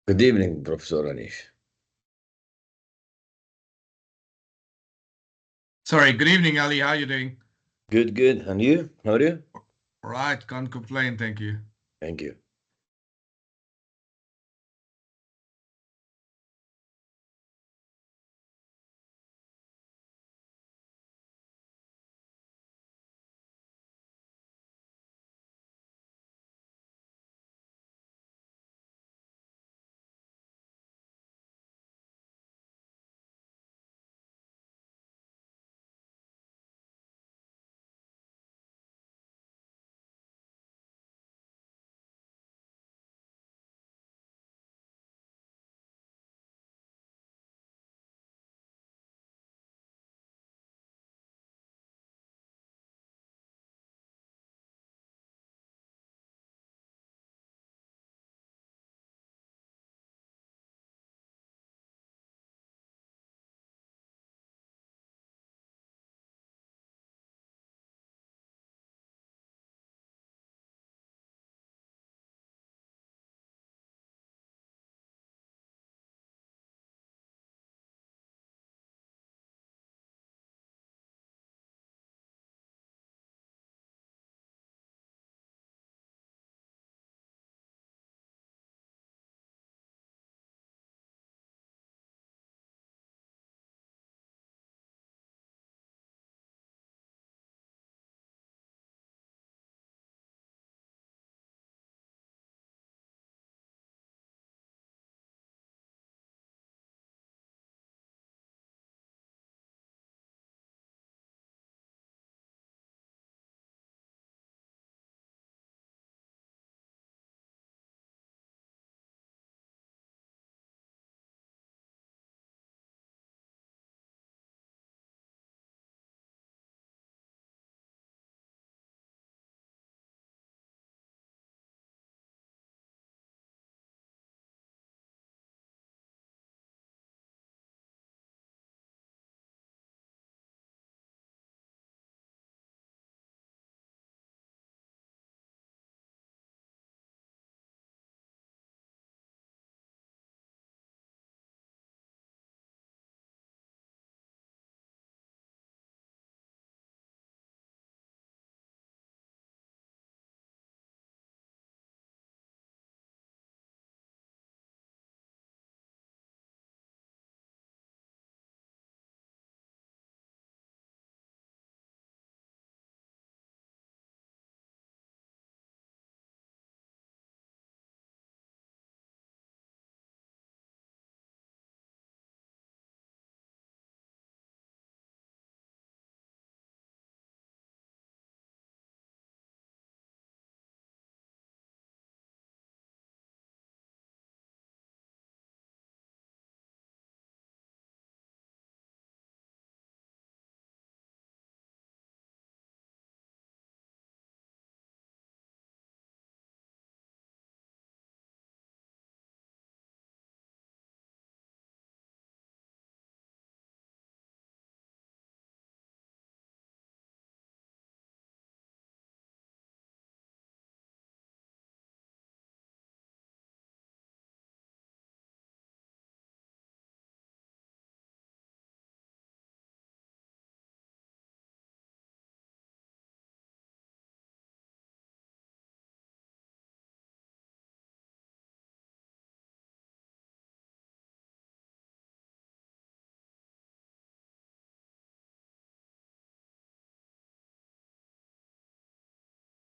Good evening, Professor Anish. Sorry, good evening, Ali. How are you doing? Good, good. And you? How are you? Right, can't complain, thank you. Thank you.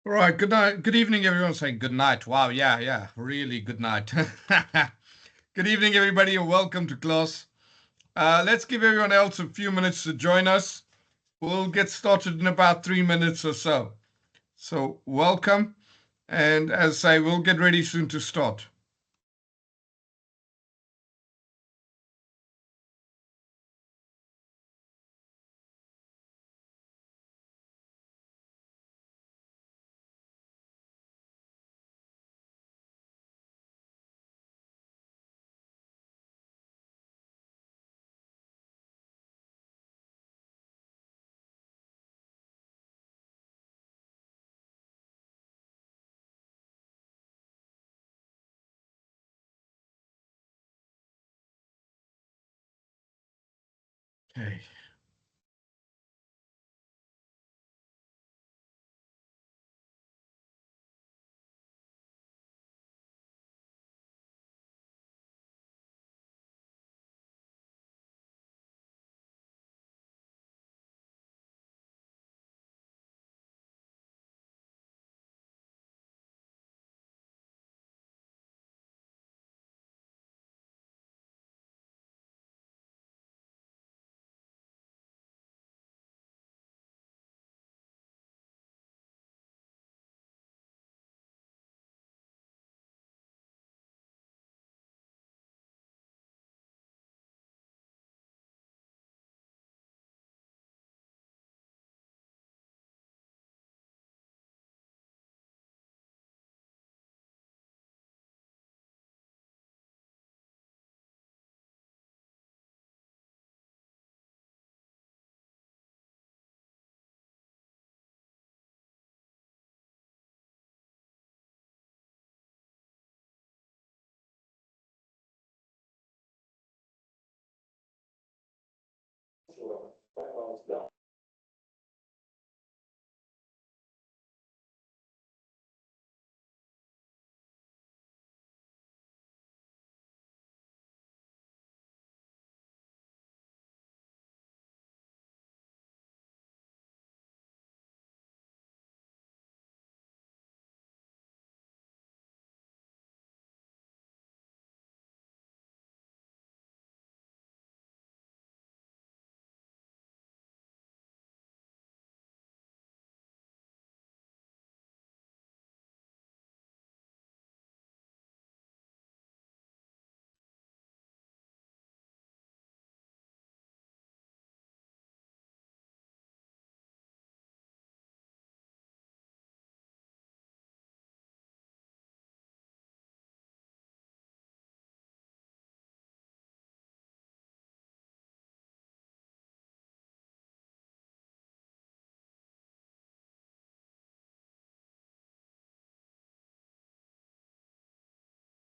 All right, good night. Good evening, everyone. Saying good night. Wow, yeah, really good night. Good evening, everybody, and welcome to class. Let's give everyone else a few minutes to join us. We'll get started in about 3 minutes or so. So, welcome, and as I say, we'll get ready soon to start. Okay.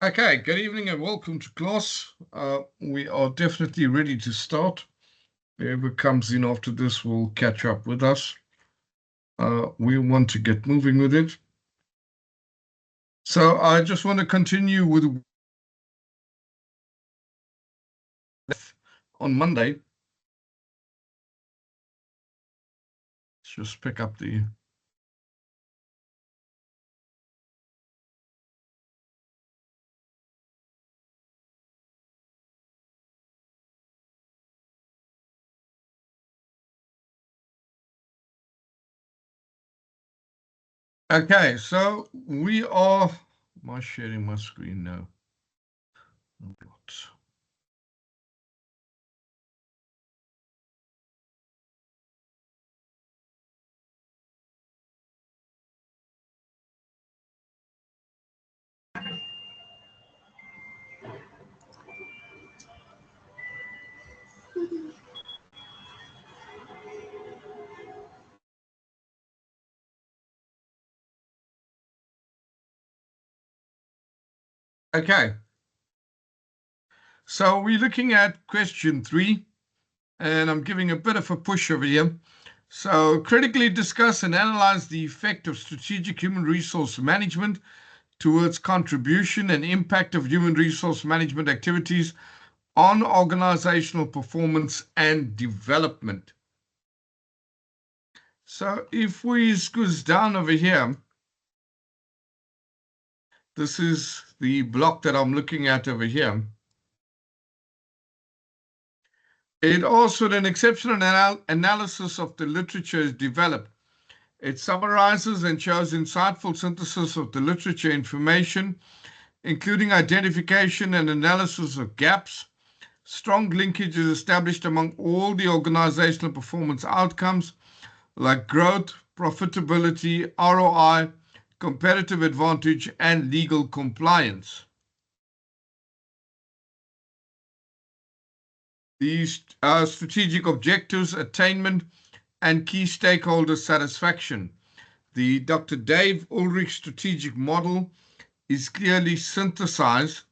Okay, good evening and welcome to class. We are definitely ready to start. Whoever comes in after this will catch up with us. We want to get moving with it. So I just want to continue with on Monday. Let's just pick up the Okay, so we are. Am I sharing my screen now? I'm not. Okay. So we're looking at question 3, and I'm giving a bit of a push over here. So critically discuss and analyze the effect of strategic human resource management towards contribution and impact of human resource management activities on organizational performance and development. So if we squeeze down over here, this is the block that I'm looking at over here. It also, an exceptional analysis of the literature is developed. It summarizes and shows insightful synthesis of the literature information, including identification and analysis of gaps. Strong linkage is established among all the organizational performance outcomes like growth, profitability, ROI, competitive advantage, and legal compliance. These strategic objectives, attainment, and key stakeholder satisfaction. The Dr. Dave Ulrich strategic model is clearly synthesized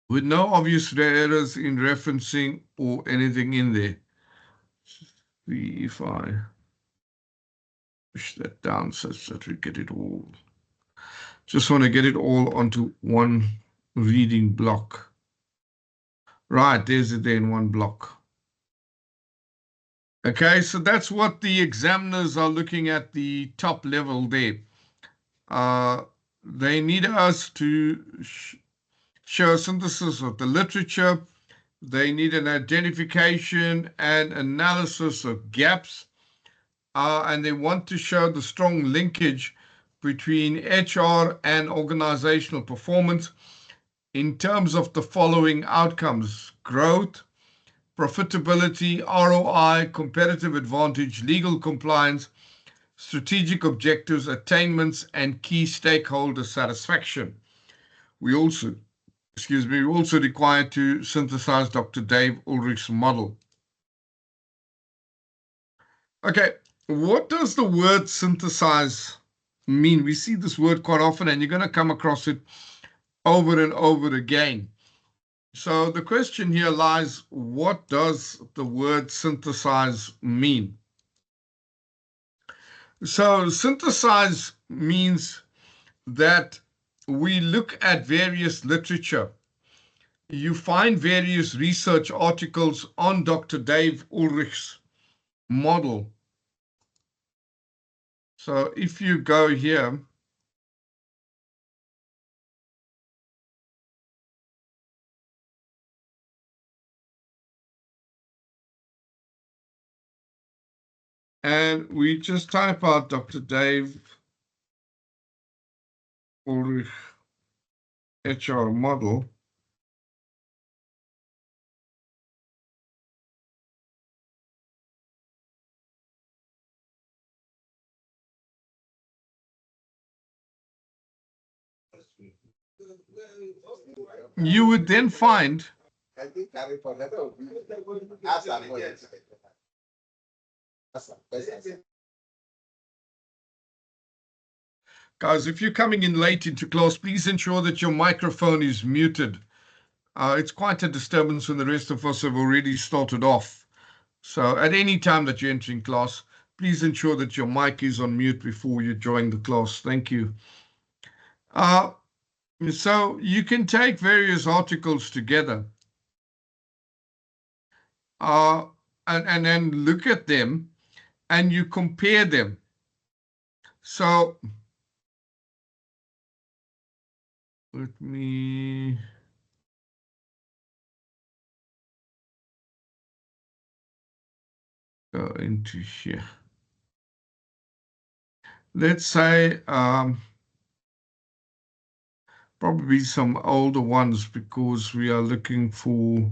with no obvious errors in referencing or anything in there. See if I push that down such that we get it all. Just want to get it all onto one reading block. Right, there's it there in one block. Okay, so that's what the examiners are looking at the top level there. They need us to show a synthesis of the literature. They need an identification and analysis of gaps. And they want to show the strong linkage between HR and organizational performance in terms of the following outcomes: growth, profitability, ROI, competitive advantage, legal compliance, strategic objectives, attainments, and key stakeholder satisfaction. We also required to synthesize Dr. Dave Ulrich's model. Okay, what does the word synthesize mean? We see this word quite often, and you're going to come across it over and over again. So the question here lies, what does the word synthesize mean? So synthesize means that we look at various literature. You find various research articles on Dr. Dave Ulrich's model. So if you go here, and we just type out Dr. Dave Ulrich HR model, you would then find guys, if you're coming in late into class, please ensure that your microphone is muted. It's quite a disturbance when the rest of us have already started off. So at any time that you're entering class, please ensure that your mic is on mute before you join the class. Thank you. So you can take various articles together and then look at them and you compare them. So let me go into here. Let's say probably some older ones, because we are looking for.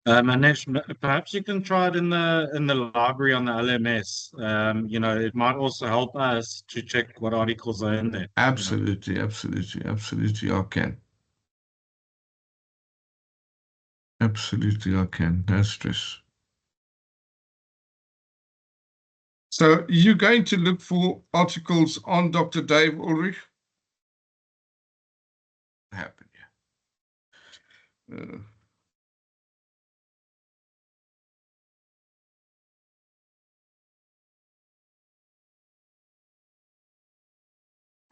Manish, perhaps you can try it in the library on the LMS. You know, it might also help us to check what articles are in there. Absolutely, absolutely, I can. Absolutely, I can. No stress. So you're going to look for articles on Dr. Dave Ulrich. Happen, yeah.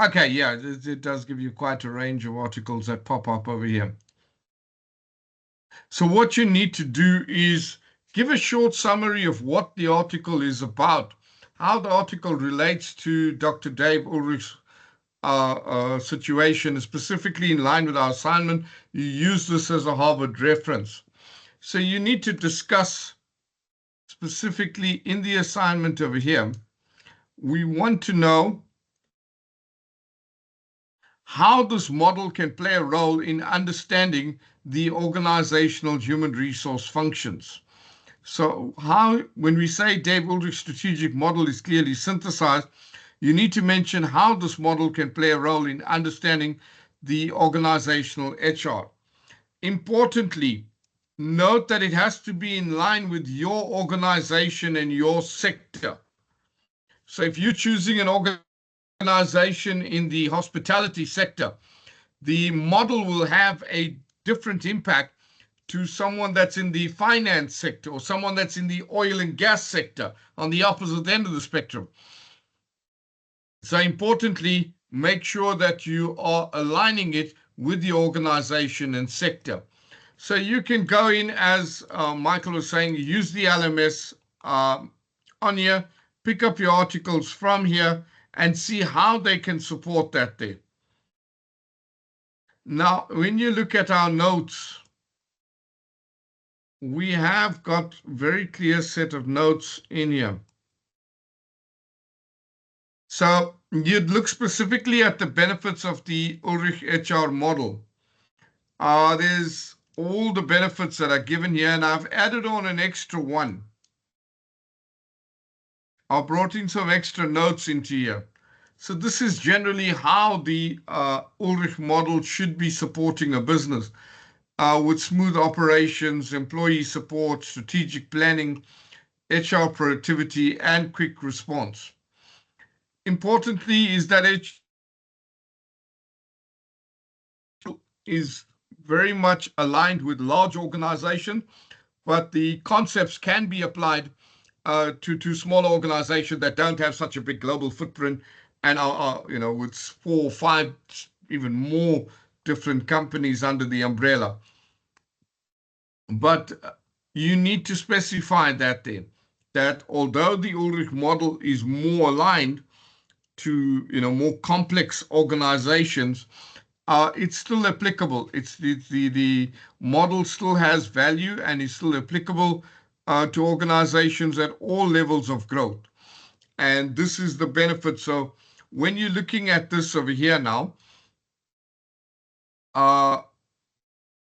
Okay, yeah, it does give you quite a range of articles that pop up over here. So what you need to do is give a short summary of what the article is about, how the article relates to Dr. Dave Ulrich's situation, specifically in line with our assignment. You use this as a Harvard reference. So you need to discuss specifically in the assignment over here. We want to know how this model can play a role in understanding the organizational human resource functions. So when we say Dave Ulrich's strategic model is clearly synthesized, you need to mention how this model can play a role in understanding the organizational HR. Importantly, note that it has to be in line with your organization and your sector. So if you're choosing an organization organization in the hospitality sector, the model will have a different impact to someone that's in the finance sector or someone that's in the oil and gas sector on the opposite end of the spectrum. So importantly, make sure that you are aligning it with the organization and sector. So you can go in, as Michael was saying, use the LMS on here, pick up your articles from here and see how they can support that there. Now, when you look at our notes, we have got very clear set of notes in here. So you'd look specifically at the benefits of the Ulrich HR model. There's all the benefits that are given here, and I've added on an extra one. I brought in some extra notes into here. So this is generally how the Ulrich model should be supporting a business with smooth operations, employee support, strategic planning, HR productivity, and quick response. Importantly is that it is very much aligned with large organization, but the concepts can be applied to smaller organizations that don't have such a big global footprint and are with 4 or 5, even more different companies under the umbrella. But you need to specify that there, that although the Ulrich model is more aligned to more complex organizations, it's still applicable. It's the model still has value and is still applicable to organizations at all levels of growth. And this is the benefit. So when you're looking at this over here now,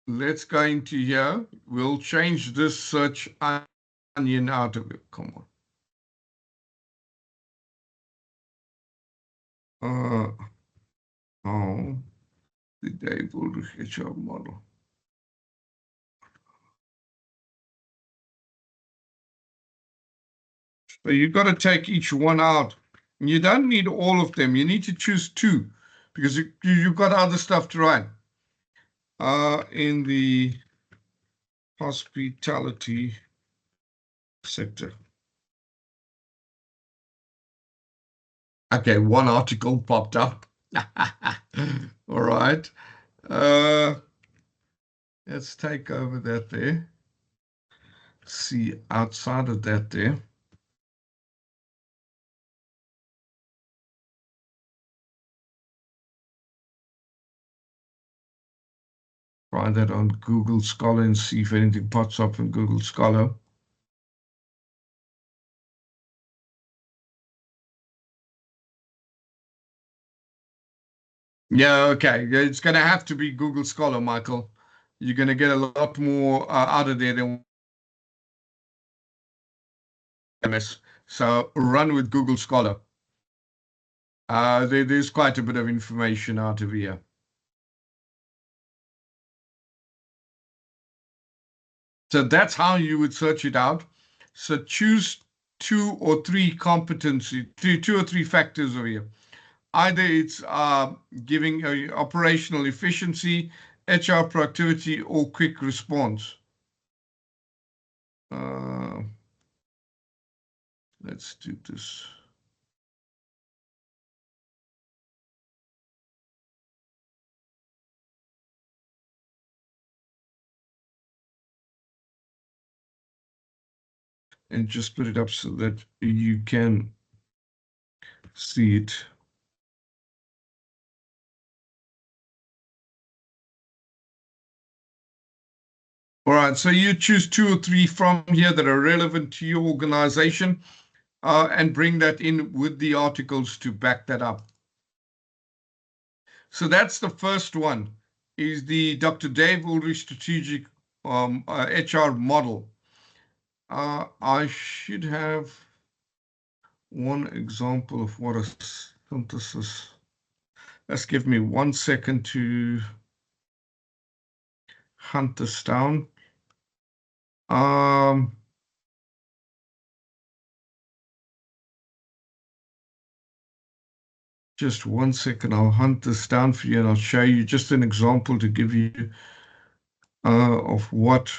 let's go into here. We'll change this search onion out of it. Come on. Oh, the Dave Ulrich HR model. So you've got to take each one out. You don't need all of them. You need to choose 2 because you've got other stuff to write. In the hospitality sector. Okay, one article popped up. All right. Let's take over that there. See outside of that there. Try that on Google Scholar and see if anything pops up in Google Scholar. Yeah, okay. It's going to have to be Google Scholar, Michael. You're going to get a lot more out of there than MS. So run with Google Scholar. There's quite a bit of information out of here. So that's how you would search it out. So choose 2 or 3 competency, 2 or 3 factors over here. Either it's giving operational efficiency, HR productivity, or quick response. Let's do this. And just put it up so that you can see it. All right, so you choose 2 or 3 from here that are relevant to your organization and bring that in with the articles to back that up. So that's the first one, is the Dr. Dave Ulrich strategic HR model. I should have one example of what a synthesis. Let's give me 1 second to hunt this down. Just 1 second, I'll hunt this down for you and I'll show you just an example to give you of what.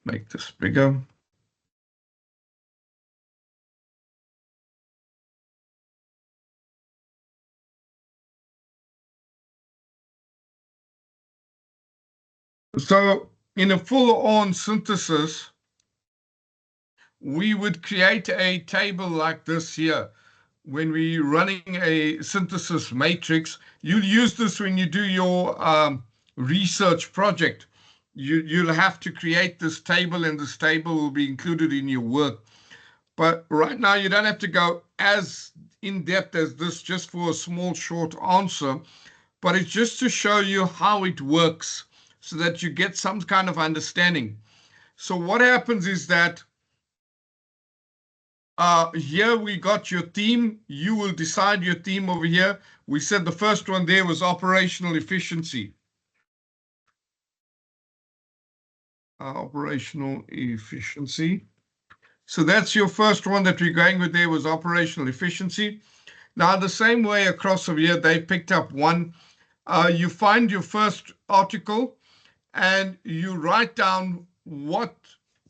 Make this bigger. So in a full-on synthesis, we would create a table like this here. When we're running a synthesis matrix, you'll use this when you do your research project. You'll have to create this table, and this table will be included in your work. But right now, you don't have to go as in depth as this just for a small short answer, but it's just to show you how it works so that you get some kind of understanding. So what happens is that here we got your theme. You will decide your theme over here. We said the first one there was operational efficiency. Operational efficiency. So that's your first one that we're going with there was operational efficiency. Now, the same way across over here, they picked up one. You find your first article and you write down what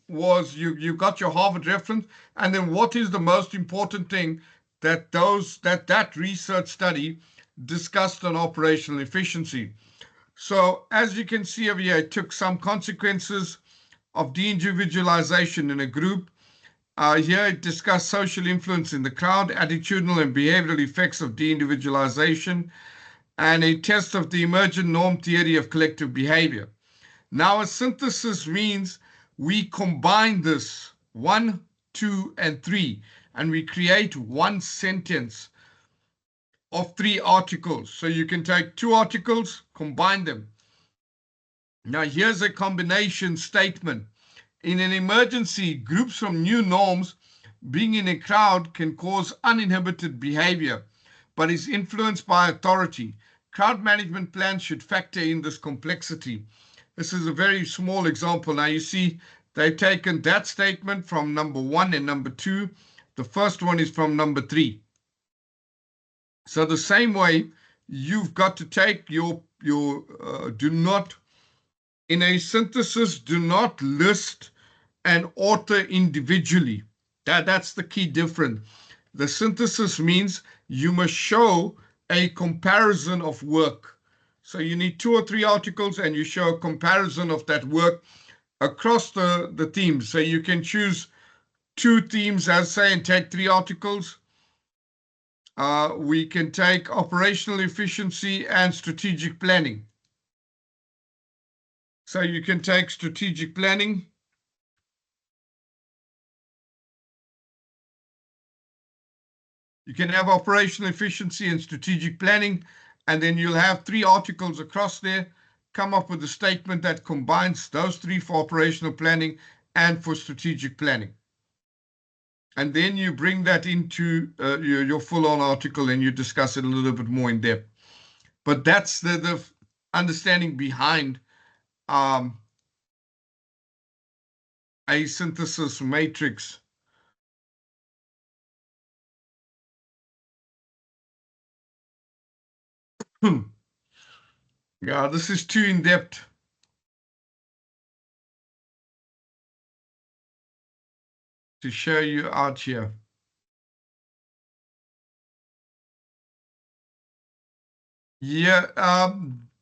was you got your Harvard reference, and then what is the most important thing that that research study discussed on operational efficiency. So as you can see over here, it took some consequences of de-individualization in a group. Here it discussed social influence in the crowd, attitudinal and behavioral effects of de-individualization, and a test of the emergent norm theory of collective behavior. Now, a synthesis means we combine this 1, 2, and 3, and we create one sentence of 3 articles. So you can take 2 articles, combine them. Now, here's a combination statement. In an emergency, groups from new norms being in a crowd can cause uninhibited behavior, but is influenced by authority. Crowd management plans should factor in this complexity. This is a very small example. Now you see they've taken that statement from number 1 and number 2. The first one is from number 3. So the same way, you've got to take your do not, in a synthesis, do not list an author individually. That's the key difference. The synthesis means you must show a comparison of work. So you need 2 or 3 articles and you show a comparison of that work across the themes. So you can choose 2 themes, as say, and take 3 articles. We can take operational efficiency and strategic planning. So you can take strategic planning. You can have operational efficiency and strategic planning, and then you'll have 3 articles across there. Come up with a statement that combines those 3 for operational planning and for strategic planning. And then you bring that into your full-on article and you discuss it a little bit more in depth. But that's the understanding behind a synthesis matrix. Yeah, this is too in-depth. To show you out here. Yeah,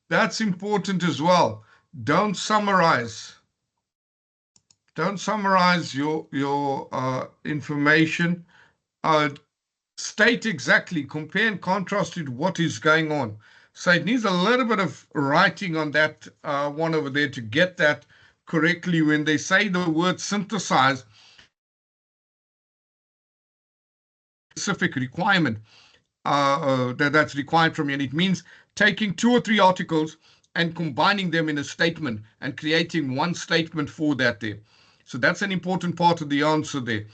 that's important as well. Don't summarize. Don't summarize your information. State exactly, compare and contrast it, what is going on. So it needs a little bit of writing on that one over there to get that correctly. When they say the word synthesize, specific requirement that's required from you, and it means taking 2 or 3 articles and combining them in a statement and creating one statement for that there. So that's an important part of the answer there.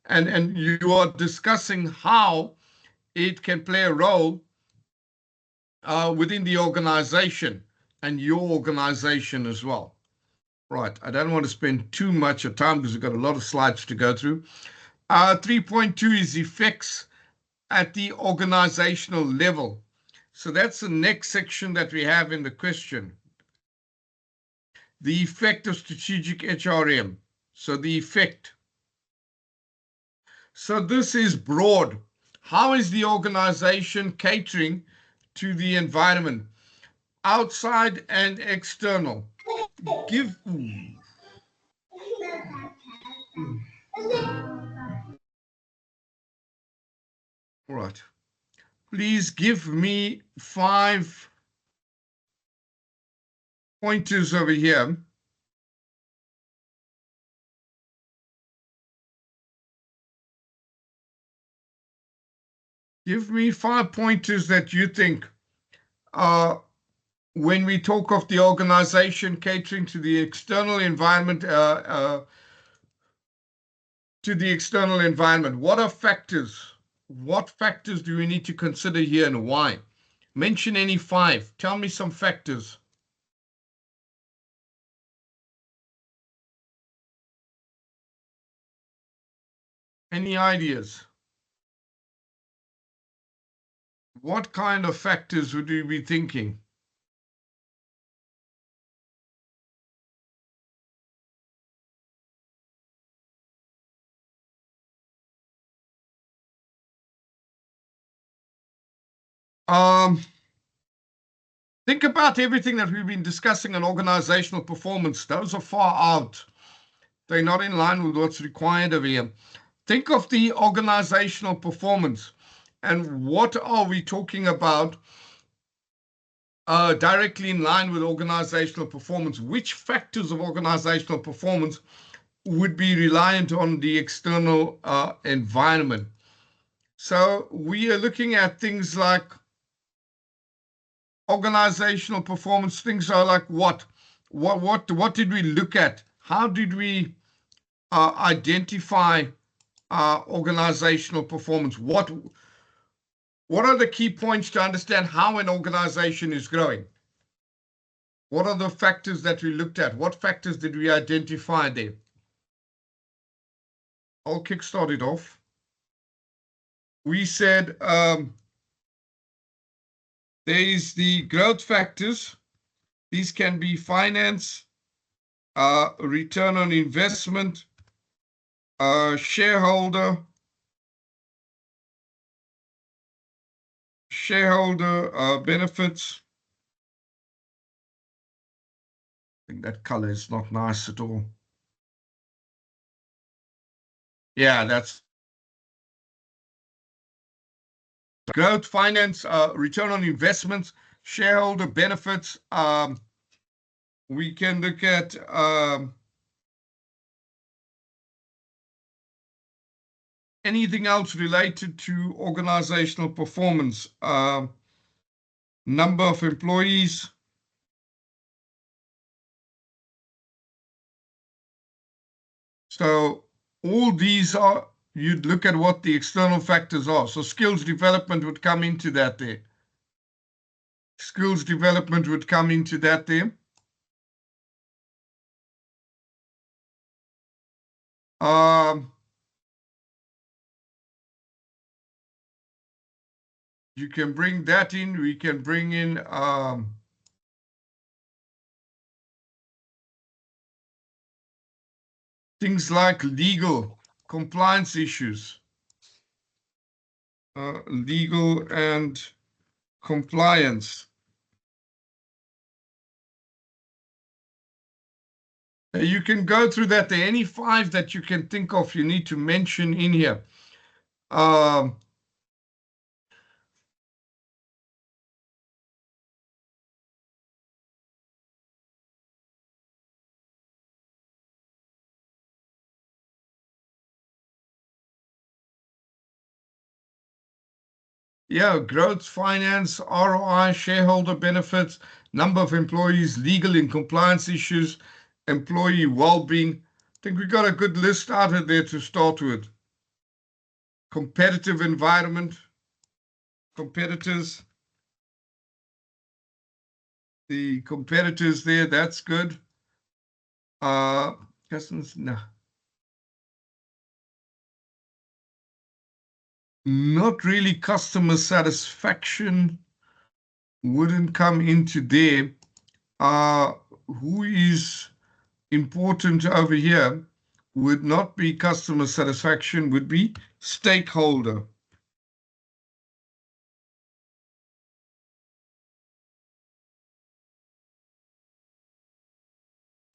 And you are discussing how it can play a role within the organization and your organization as well. Right, I don't want to spend too much of time because we've got a lot of slides to go through. 3.2 is effects at the organizational level. So that's the next section that we have in the question. The effect of strategic HRM. So the effect. So this is broad. How is the organization catering to the environment, outside and external? All right. Please give me 5 pointers over here. Give me 5 pointers that you think are, when we talk of the organization catering to the external environment, what are factors? What factors do we need to consider here and why? Mention any 5. Tell me some factors. Any ideas? What kind of factors would you be thinking? Think about everything that we've been discussing on organizational performance. Those are far out. They're not in line with what's required of here. Think of the organizational performance and what are we talking about directly in line with organizational performance? Which factors of organizational performance would be reliant on the external environment? So we are looking at things like organizational performance. Things are like what did we look at? How did we identify organizational performance? What are the key points to understand how an organization is growing? What are the factors that we looked at? What factors did we identify there? I'll kickstart it off. We said there is the growth factors. These can be finance, return on investment, shareholder benefits. I think that color is not nice at all. Yeah, that's growth, finance, return on investments, shareholder benefits. We can look at anything else related to organizational performance, number of employees. So all these are, you'd look at what the external factors are. So skills development would come into that there. Skills development would come into that there. You can bring that in. We can bring in things like legal compliance issues. Legal and compliance. You can go through that. There are any 5 that you can think of you need to mention in here. Yeah, growth, finance, ROI, shareholder benefits, number of employees, legal and compliance issues, employee well-being. I think we got a good list out of there to start with. Competitive environment. competitors. The competitors there, that's good. Customers, no. Not really. Customer satisfaction wouldn't come into there. Who is important over here would not be customer satisfaction, would be stakeholder.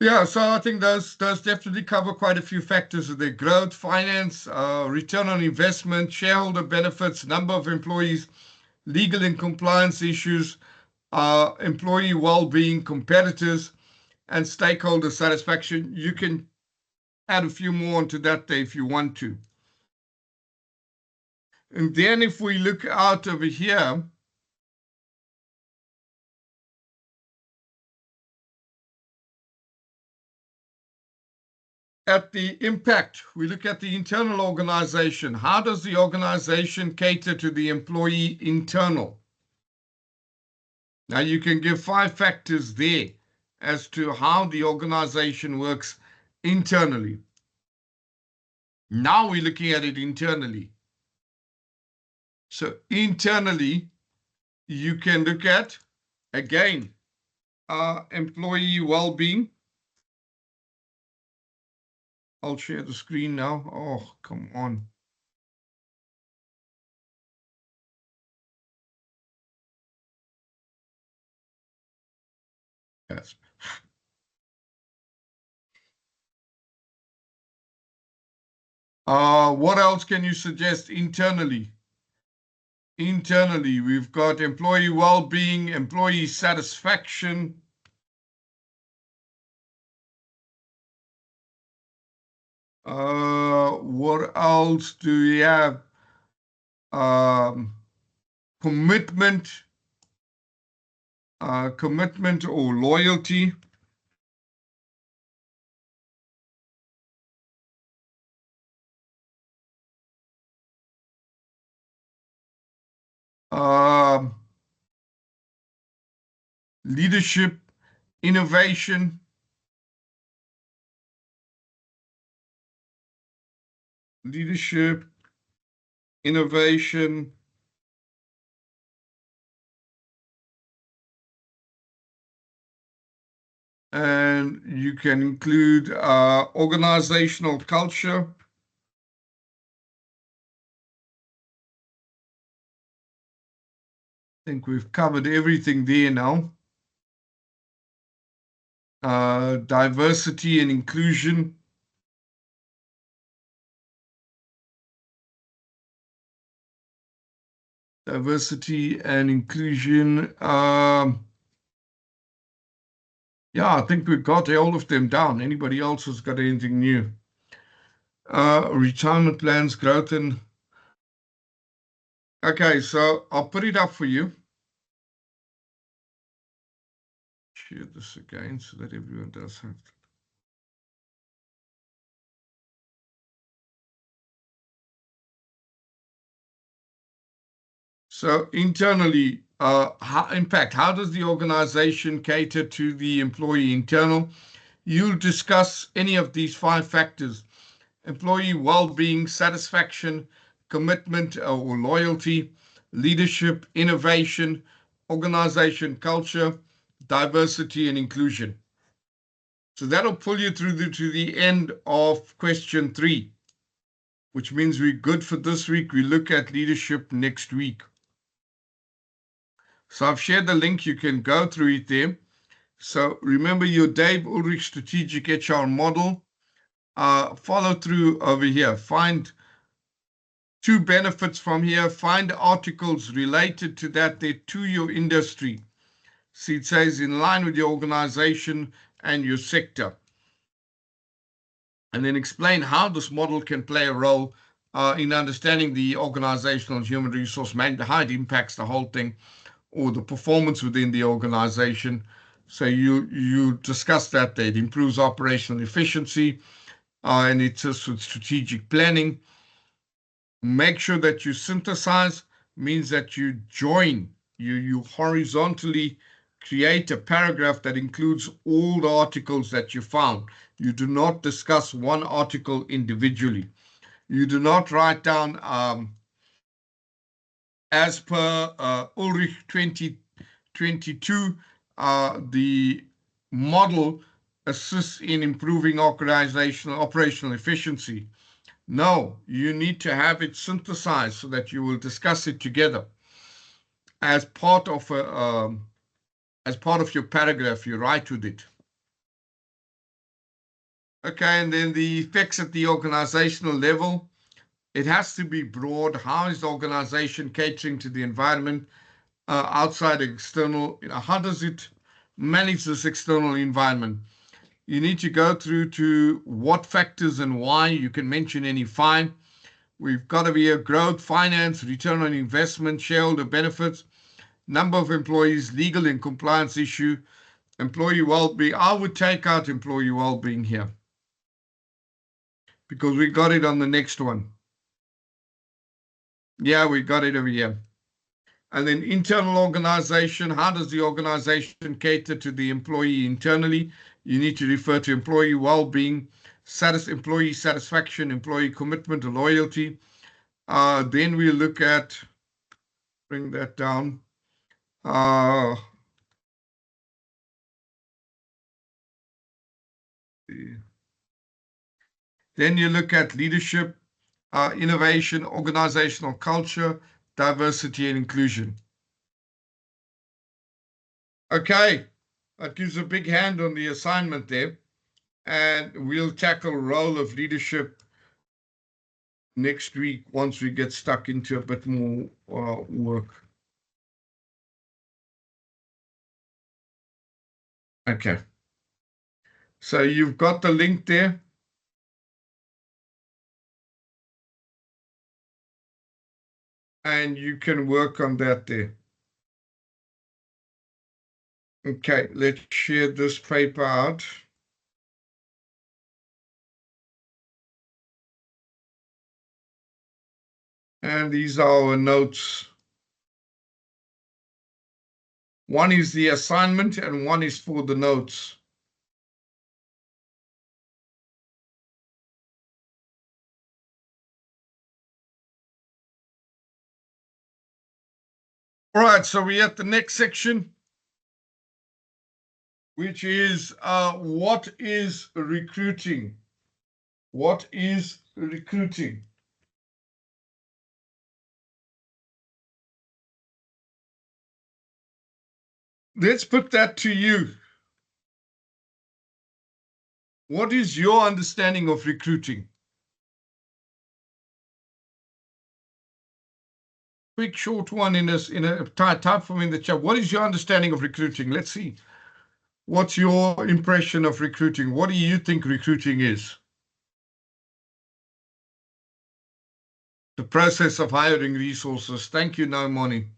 Yeah, so I think those definitely cover quite a few factors of their growth, finance, return on investment, shareholder benefits, number of employees, legal and compliance issues, employee well-being, competitors, and stakeholder satisfaction. You can add a few more onto that there if you want to. And then if we look out over here, at the impact, we look at the internal organization. How does the organization cater to the employee internal? Now you can give 5 factors there as to how the organization works internally. Now we're looking at it internally. So internally, you can look at, again, employee well-being. I'll share the screen now. Oh, come on. Yes. What else can you suggest internally? Internally, we've got employee well-being, employee satisfaction. What else do we have? Commitment or loyalty. Leadership, innovation. Leadership, innovation. And you can include organizational culture. I think we've covered everything there now. Diversity and inclusion. Diversity and inclusion. Yeah, I think we've got all of them down. Anybody else has got anything new? Retirement plans, growth and... Okay, so I'll put it up for you. Share this again so that everyone does have it. So internally, how does the organization cater to the employee internal? You'll discuss any of these 5 factors: employee well-being, satisfaction, commitment or loyalty, leadership, innovation, organization culture, diversity and inclusion. So that'll pull you through to the end of question 3, which means we're good for this week. We look at leadership next week. So I've shared the link. You can go through it there. So remember your Dave Ulrich strategic HR model. Follow through over here. Find 2 benefits from here. Find articles related to that there to your industry. See, it says in line with your organization and your sector. And then explain how this model can play a role in understanding the organizational human resource management, how it impacts the whole thing, or the performance within the organization. So you discuss that there. It improves operational efficiency and it assists with strategic planning. Make sure that you synthesize, means that you join, you horizontally create a paragraph that includes all the articles that you found. You do not discuss one article individually. You do not write down, as per Ulrich 2022, the model assists in improving operational efficiency. No, you need to have it synthesized so that you will discuss it together as part of your paragraph. You write with it. Okay, and then the effects at the organizational level. It has to be broad. How is the organization catering to the environment outside external? How does it manage this external environment? You need to go through to what factors and why. You can mention any 5. We've got to be a growth, finance, return on investment, shareholder benefits, number of employees, legal and compliance issue, employee well-being. I would take out employee well-being here because we got it on the next one. Yeah, we got it over here. And then internal organization. How does the organization cater to the employee internally? You need to refer to employee well-being, employee satisfaction, employee commitment or loyalty. Then we look at, bring that down. Then you look at leadership, innovation, organizational culture, diversity and inclusion. Okay, that gives a big hand on the assignment there. And we'll tackle role of leadership next week once we get stuck into a bit more work. Okay. So you've got the link there. And you can work on that there. Okay, let's share this paper out. And these are our notes. One is the assignment and one is for the notes. All right, so we're at the next section, which is what is recruiting? What is recruiting? Let's put that to you. What is your understanding of recruiting? Quick, short one in a type for me in the chat. What is your understanding of recruiting? Let's see. What's your impression of recruiting? What do you think recruiting is? The process of hiring resources. Thank you, Naimani.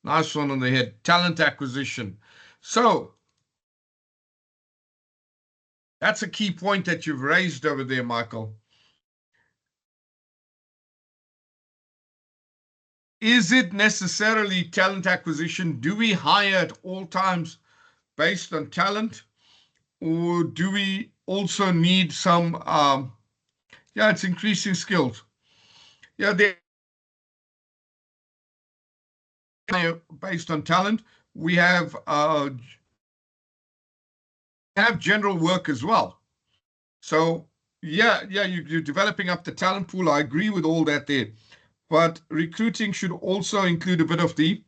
Nice one on the head. Talent acquisition. So that's a key point that you've raised over there, Michael. Is it necessarily talent acquisition? Do we hire at all times based on talent? Or do we also need some, it's increasing skills. Yeah, they based on talent. We have general work as well. So you're developing up the talent pool. I agree with all that there. But recruiting should also include a bit of the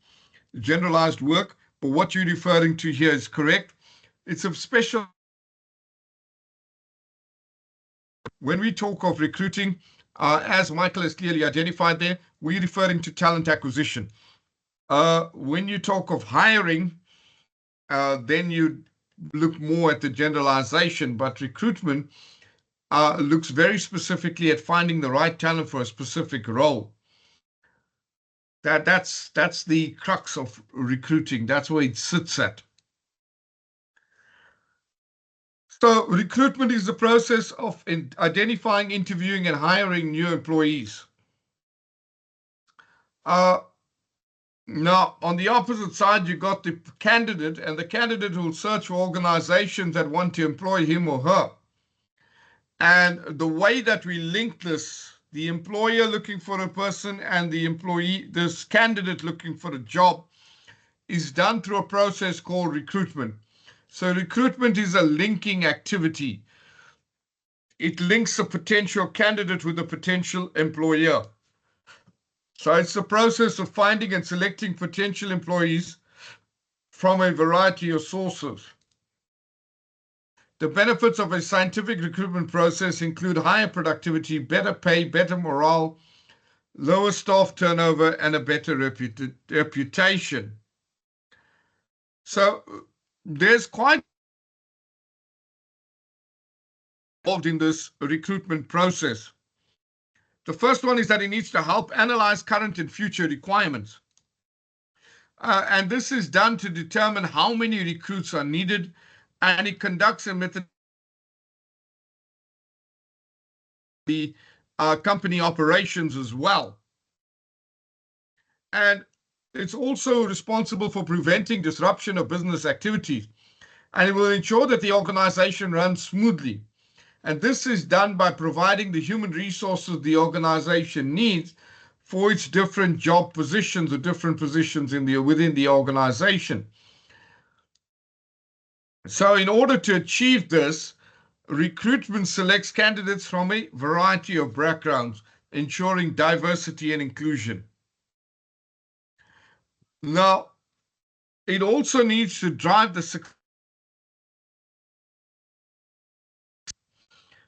generalized work. But what you're referring to here is correct. It's a special. When we talk of recruiting, as Michael has clearly identified there, we're referring to talent acquisition. When you talk of hiring, then you look more at the generalization, but recruitment looks very specifically at finding the right talent for a specific role. That's the crux of recruiting. That's where it sits at. So recruitment is the process of identifying, interviewing, and hiring new employees. Now, on the opposite side, you got the candidate, and the candidate will search for organizations that want to employ him or her. And the way that we link this, the employer looking for a person and the employee, this candidate looking for a job, is done through a process called recruitment. So recruitment is a linking activity. It links a potential candidate with a potential employer. So it's the process of finding and selecting potential employees from a variety of sources. The benefits of a scientific recruitment process include higher productivity, better pay, better morale, lower staff turnover, and a better reputation. So there's quite involved in this recruitment process. The first one is that it needs to help analyze current and future requirements. And this is done to determine how many recruits are needed, and it conducts a method the company operations as well. And it's also responsible for preventing disruption of business activities, and it will ensure that the organization runs smoothly. And this is done by providing the human resources the organization needs for its different job positions or different positions within the organization. So in order to achieve this, recruitment selects candidates from a variety of backgrounds, ensuring diversity and inclusion. Now, it also needs to drive the success.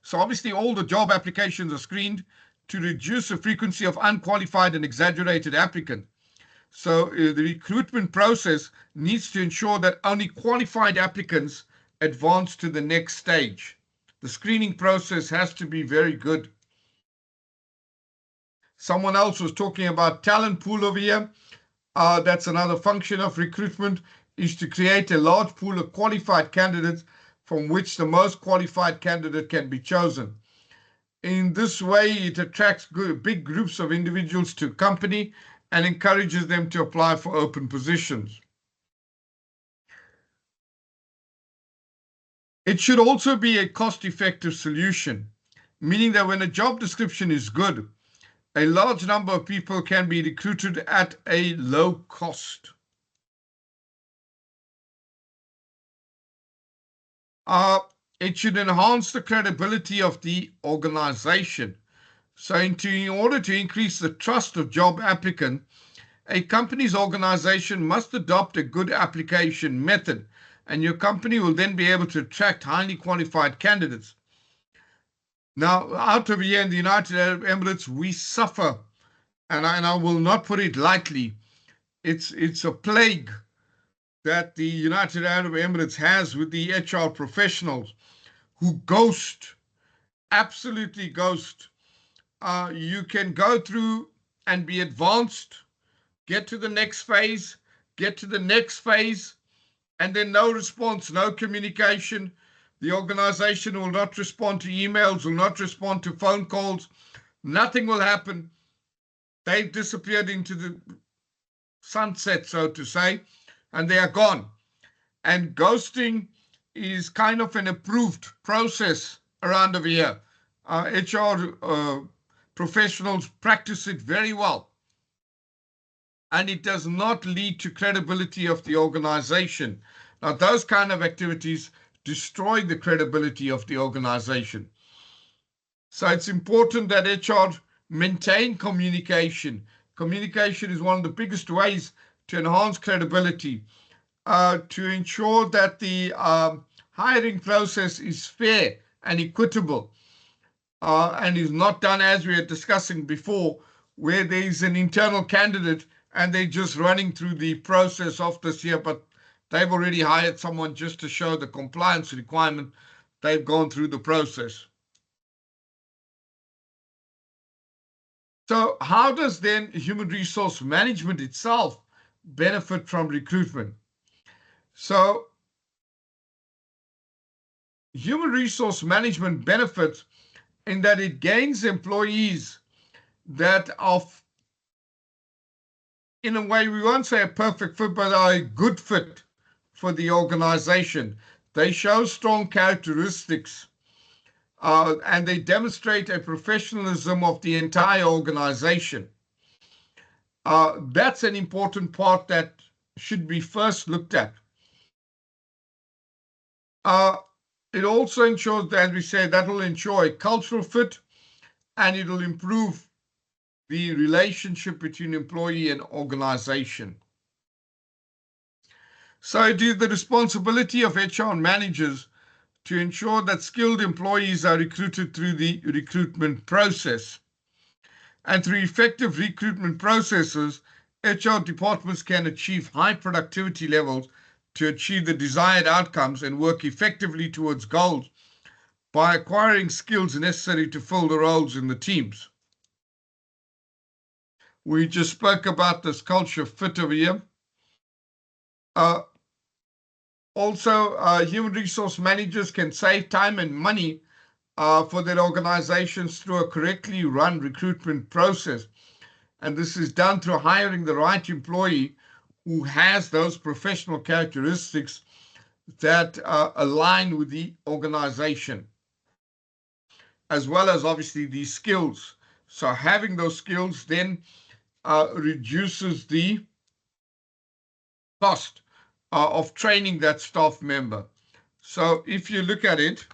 So obviously all the job applications are screened to reduce the frequency of unqualified and exaggerated applicants. So the recruitment process needs to ensure that only qualified applicants advance to the next stage. The screening process has to be very good. Someone else was talking about talent pool over here. That's another function of recruitment, is to create a large pool of qualified candidates from which the most qualified candidate can be chosen. In this way, it attracts big groups of individuals to a company and encourages them to apply for open positions. It should also be a cost-effective solution, meaning that when a job description is good, a large number of people can be recruited at a low cost. It should enhance the credibility of the organization. So in order to increase the trust of job applicants, a company's organization must adopt a good application method, and your company will then be able to attract highly qualified candidates. Now, out of here in the United Arab Emirates, we suffer, and I will not put it lightly. It's a plague that the United Arab Emirates has with the HR professionals who ghost, absolutely ghost. You can go through and be advanced, get to the next phase, and then no response, no communication. The organization will not respond to emails, will not respond to phone calls. Nothing will happen. They've disappeared into the sunset, so to say, and they are gone. And ghosting is kind of an approved process around over here. HR professionals practice it very well. And it does not lead to credibility of the organization. Now, those kind of activities destroy the credibility of the organization. So it's important that HR maintain communication. Communication is one of the biggest ways to enhance credibility, to ensure that the hiring process is fair and equitable, and is not done as we were discussing before, where there is an internal candidate and they're just running through the process of this year, but they've already hired someone just to show the compliance requirement. They've gone through the process. So how does then human resource management itself benefit from recruitment? So human resource management benefits in that it gains employees that are in a way, we won't say a perfect fit, but are a good fit for the organization. They show strong characteristics and they demonstrate a professionalism of the entire organization. That's an important part that should be first looked at. It also ensures, as we say, that will ensure a cultural fit, and it will improve the relationship between employee and organization. So it is the responsibility of HR managers to ensure that skilled employees are recruited through the recruitment process. And through effective recruitment processes, HR departments can achieve high productivity levels to achieve the desired outcomes and work effectively towards goals by acquiring skills necessary to fill the roles in the teams. We just spoke about this culture fit over here. Also, human resource managers can save time and money for their organizations through a correctly run recruitment process. And this is done through hiring the right employee who has those professional characteristics that align with the organization, as well as obviously the skills. So having those skills then reduces the cost of training that staff member. So if you look at it,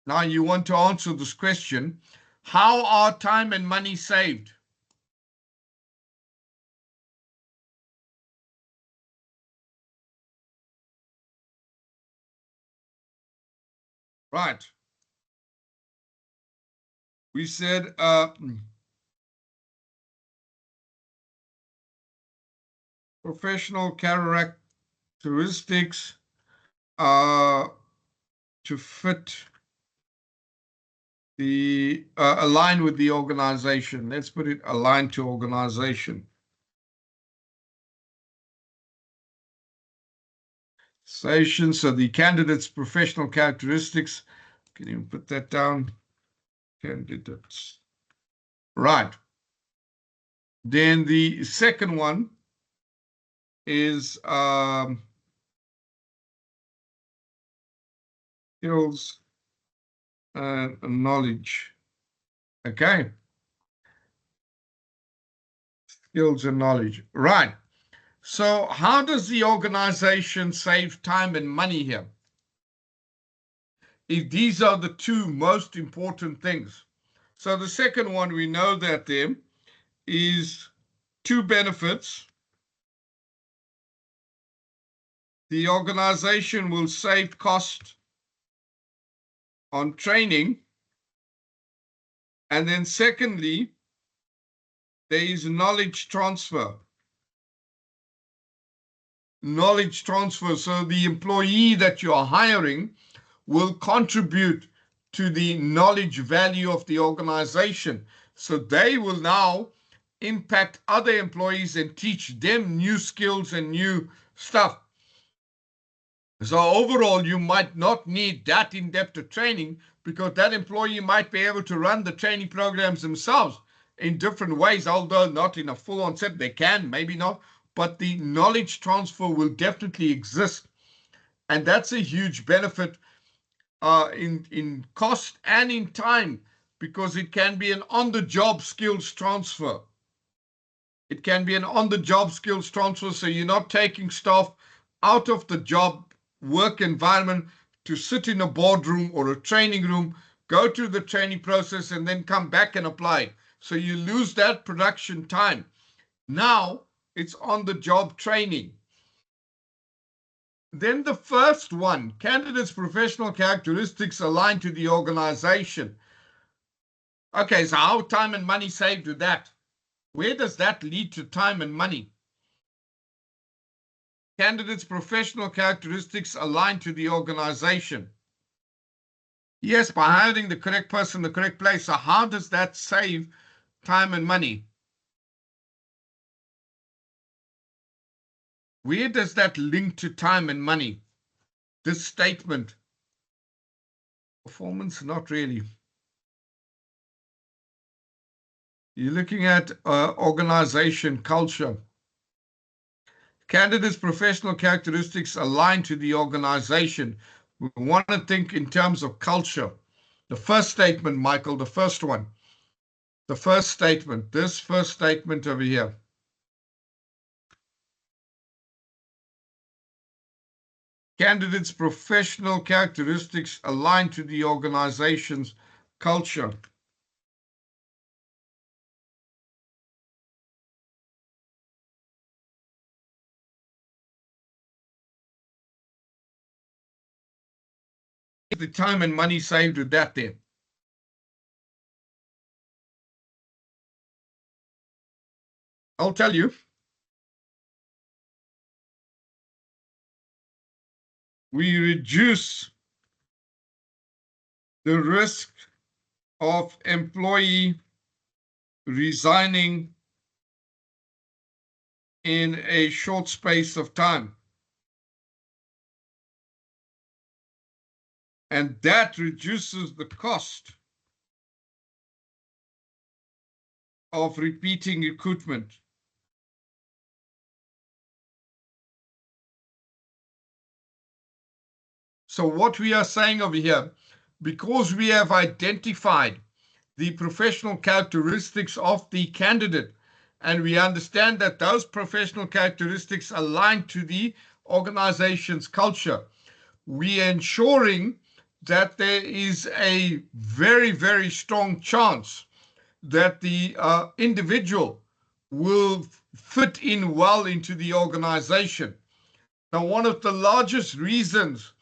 now you want to answer this question, how are time and money saved? Right. We said professional characteristics to fit the align with the organization. Let's put it aligned to organization. So the candidate's professional characteristics, can you put that down? Candidates. Right. Then the second one is skills and knowledge. Okay. Skills and knowledge. Right. So how does the organization save time and money here? If these are the two most important things. So the second one, we know that there is two benefits. The organization will save cost on training. And then secondly, there is knowledge transfer. Knowledge transfer. So the employee that you are hiring will contribute to the knowledge value of the organization. So they will now impact other employees and teach them new skills and new stuff. So overall, you might not need that in-depth training because that employee might be able to run the training programs themselves in different ways, although not in a full-on set. They can, maybe not, but the knowledge transfer will definitely exist. And that's a huge benefit in cost and in time, because it can be an on-the-job skills transfer. It can be an on-the-job skills transfer, so you're not taking staff out of the job work environment to sit in a boardroom or a training room, go through the training process, and then come back and apply. So you lose that production time. Now it's on-the-job training. Then the first one, candidates' professional characteristics aligned to the organization. Okay, so how time and money saved with that? Where does that lead to time and money? Candidates' professional characteristics aligned to the organization. Yes, by hiring the correct person in the correct place. So how does that save time and money? Where does that link to time and money? This statement. Performance, not really. You're looking at organization culture. Candidates' professional characteristics align to the organization. We want to think in terms of culture. The first statement, Michael, the first one. The first statement, this first statement over here. Candidates' professional characteristics align to the organization's culture. The time and money saved with that there. I'll tell you. We reduce the risk of employee resigning in a short space of time. And that reduces the cost of repeating recruitment. So what we are saying over here, because we have identified the professional characteristics of the candidate, and we understand that those professional characteristics align to the organization's culture, we are ensuring that there is a very, very strong chance that the individual will fit in well into the organization. Now, one of the largest reasons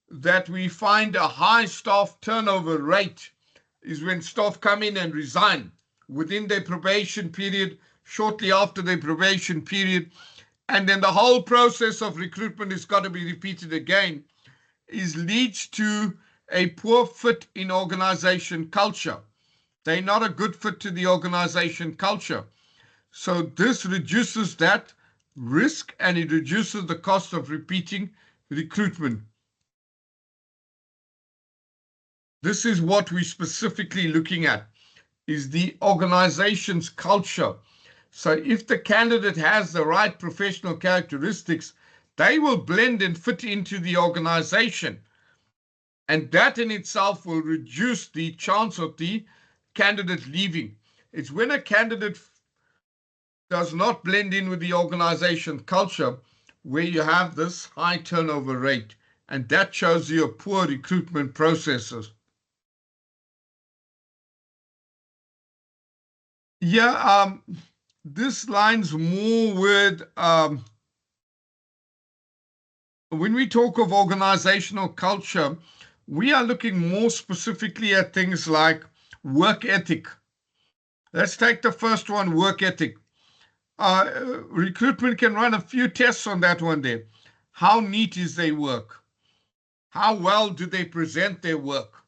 that we find a high staff turnover rate is when staff come in and resign within their probation period, shortly after their probation period, and then the whole process of recruitment has got to be repeated again, leads to a poor fit in organization culture. They're not a good fit to the organization culture. So this reduces that risk and it reduces the cost of repeating recruitment. This is what we're specifically looking at, is the organization's culture. So if the candidate has the right professional characteristics, they will blend and fit into the organization. And that in itself will reduce the chance of the candidate leaving. It's when a candidate does not blend in with the organization culture where you have this high turnover rate, and that shows you a poor recruitment processes. Yeah, this lines more with when we talk of organizational culture, we are looking more specifically at things like work ethic. Let's take the first one, work ethic. Recruitment can run a few tests on that one there. How neat is their work? How well do they present their work?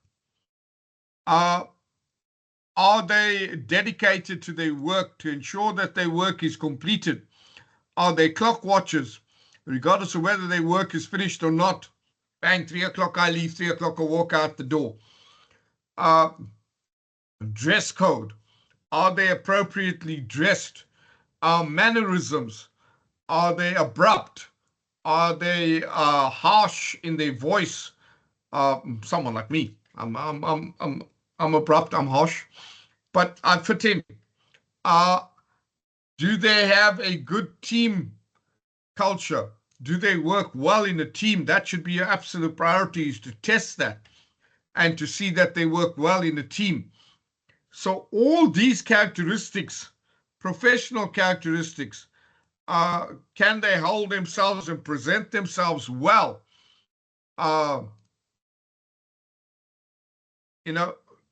Are they dedicated to their work to ensure that their work is completed? Are they clock watchers, regardless of whether their work is finished or not? Bang, 3 o'clock I leave, 3 o'clock I walk out the door. Dress code. Are they appropriately dressed? Mannerisms. Are they abrupt? Are they harsh in their voice? Someone like me. I'm abrupt, I'm harsh, but I fit in. Do they have a good team culture? Do they work well in a team? That should be your absolute priority, is to test that and to see that they work well in a team. So all these characteristics, professional characteristics, can they hold themselves and present themselves well?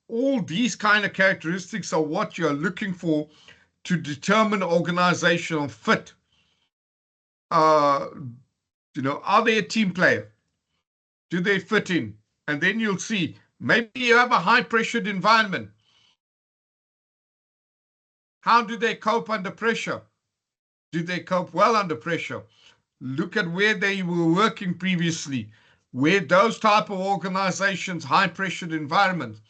All these kind of characteristics are what you're looking for to determine organizational fit. Are they a team player? Do they fit in? And then you'll see, maybe you have a high pressured environment. How do they cope under pressure? Do they cope well under pressure? Look at where they were working previously, where those type of organizations, high pressured environments,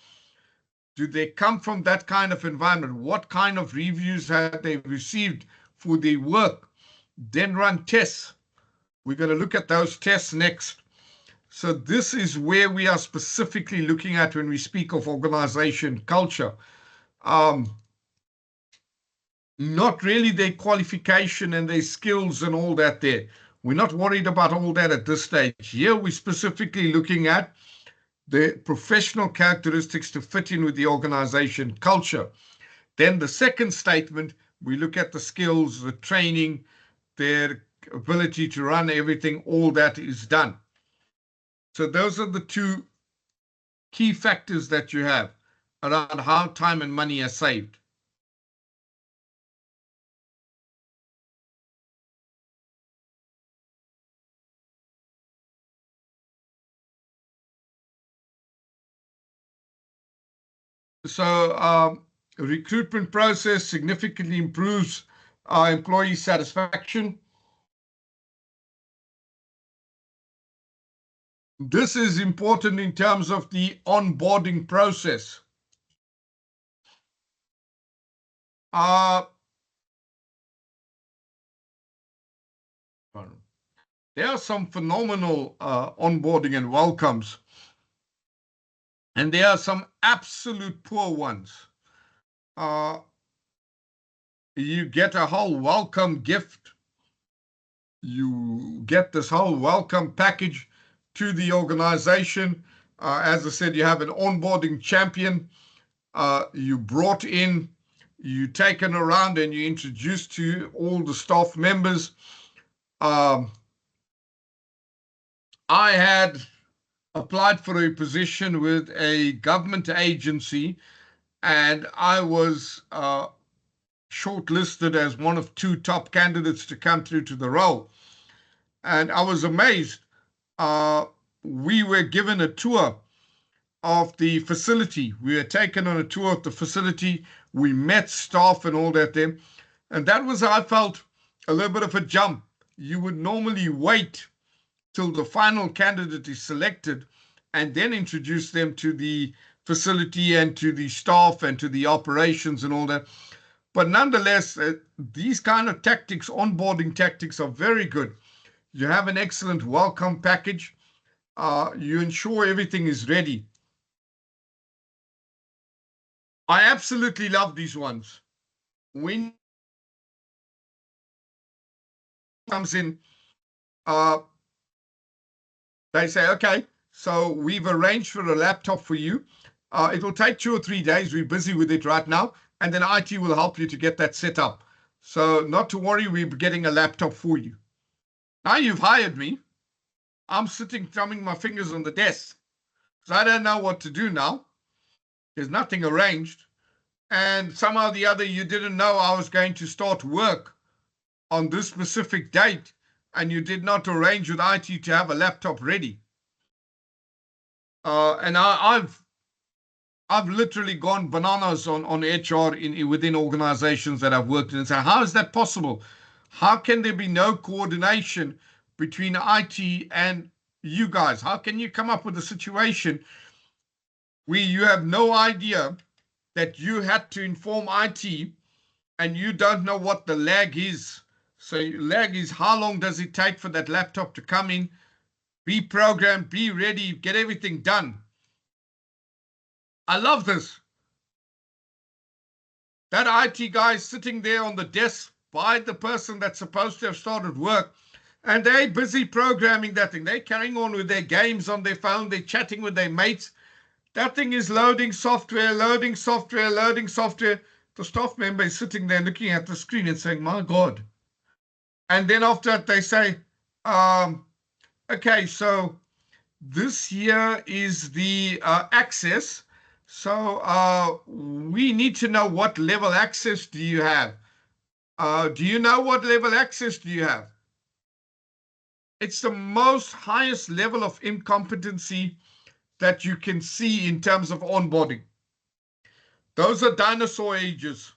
Do they come from that kind of environment? What kind of reviews have they received for their work? Then run tests. We're going to look at those tests next. So this is where we are specifically looking at when we speak of organization culture. Not really their qualification and their skills and all that there. We're not worried about all that at this stage. Here we're specifically looking at the professional characteristics to fit in with the organization culture. Then the second statement, we look at the skills, the training, their ability to run everything, all that is done. So those are the two key factors that you have around how time and money are saved. So recruitment process significantly improves employee satisfaction. This is important in terms of the onboarding process. There are some phenomenal onboarding and welcomes, and there are some absolute poor ones. You get a whole welcome gift. You get this whole welcome package to the organization. As I said, you have an onboarding champion. You brought in, you taken around, and you introduced to all the staff members. I had applied for a position with a government agency, and I was shortlisted as one of 2 top candidates to come through to the role. And I was amazed. We were given a tour of the facility. We were taken on a tour of the facility. We met staff and all that there. And that was, I felt, a little bit of a jump. You would normally wait till the final candidate is selected and then introduce them to the facility and to the staff and to the operations and all that. But nonetheless, these kind of tactics, onboarding tactics, are very good. You have an excellent welcome package. You ensure everything is ready. I absolutely love these ones. When comes in, they say, okay, so we've arranged for a laptop for you. It will take 2 or 3 days. We're busy with it right now. And then IT will help you to get that set up. So not to worry, we're getting a laptop for you. Now you've hired me. I'm sitting thumbing my fingers on the desk because I don't know what to do now. There's nothing arranged. And somehow or the other, you didn't know I was going to start work on this specific date, and you did not arrange with IT to have a laptop ready. And I've literally gone bananas on HR within organizations that I've worked in and say, how is that possible? How can there be no coordination between IT and you guys? How can you come up with a situation where you have no idea that you had to inform IT and you don't know what the lag is? So lag is how long does it take for that laptop to come in, be programmed, be ready, get everything done. I love this. That IT guy is sitting there on the desk by the person that's supposed to have started work, and they're busy programming that thing. They're carrying on with their games on their phone. They're chatting with their mates. That thing is loading software, loading software, loading software. The staff member is sitting there looking at the screen and saying, my God. And then after that, they say, okay, so this here is the access. So we need to know what level access do you have? Do you know what level access do you have? It's the most highest level of incompetency that you can see in terms of onboarding. Those are dinosaur ages.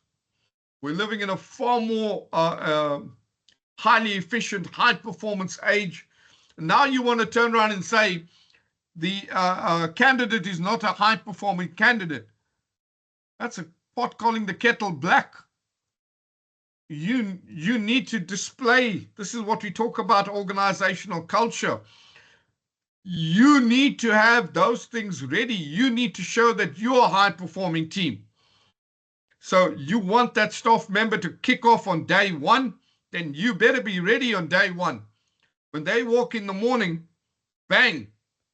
We're living in a far more highly efficient, high performance age. Now you want to turn around and say the candidate is not a high performing candidate. That's a pot calling the kettle black. You need to display. This is what we talk about, organizational culture. You need to have those things ready. You need to show that you're a high-performing team. So you want that staff member to kick off on day one, then you better be ready on day one. When they walk in the morning, bang,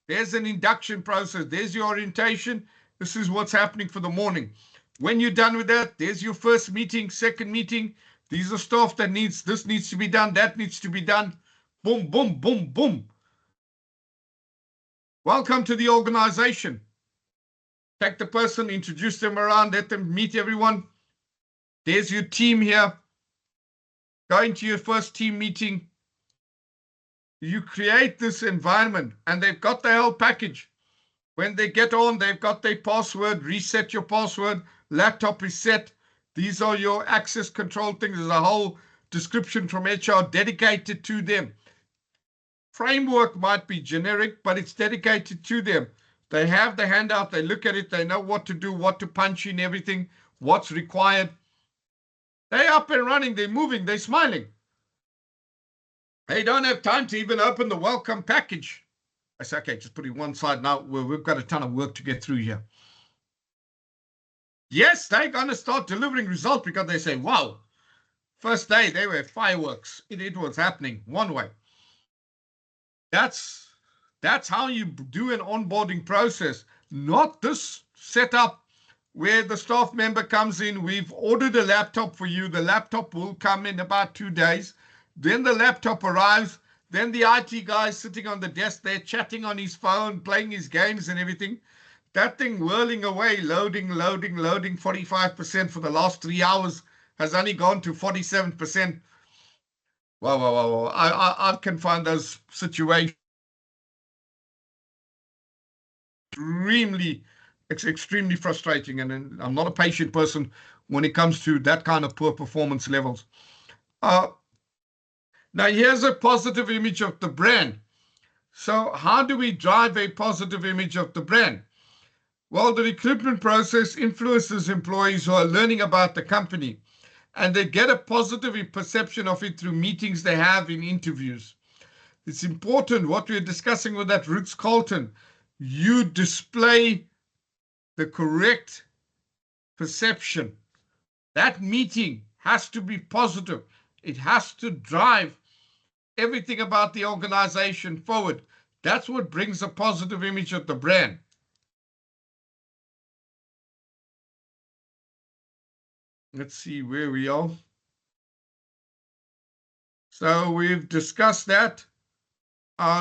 there's an induction process. There's your orientation. This is what's happening for the morning. When you're done with that, there's your first meeting, second meeting. These are stuff that this needs to be done, that needs to be done. Boom, boom, boom, boom. Welcome to the organization. Take the person, introduce them around, let them meet everyone. There's your team here. Go into your first team meeting. You create this environment, and they've got the whole package. When they get on, they've got their password. Reset your password. Laptop is set. These are your access control things. There's a whole description from HR dedicated to them. Framework might be generic, but it's dedicated to them. They have the handout. They look at it. They know what to do, what to punch in, everything, what's required. They're up and running. They're moving. They're smiling. They don't have time to even open the welcome package. I say, okay, just put it one side now. We've got a ton of work to get through here. Yes, they're going to start delivering results because they say, wow, first day, they were fireworks. It was happening one way. That's how you do an onboarding process, not this setup where the staff member comes in. We've ordered a laptop for you. The laptop will come in about 2 days. Then the laptop arrives. Then the IT guy is sitting on the desk there, chatting on his phone, playing his games and everything. That thing whirling away, loading, 45% for the last 3 hours has only gone to 47%. Wow. I can find those situations extremely frustrating. And I'm not a patient person when it comes to that kind of poor performance levels. Now, here's a positive image of the brand. So how do we drive a positive image of the brand? Well, the recruitment process influences employees who are learning about the company, and they get a positive perception of it through meetings they have in interviews. It's important what we're discussing with that Ritz-Carlton. You display the correct perception. That meeting has to be positive. It has to drive everything about the organization forward. That's what brings a positive image of the brand. Let's see where we are. So we've discussed that.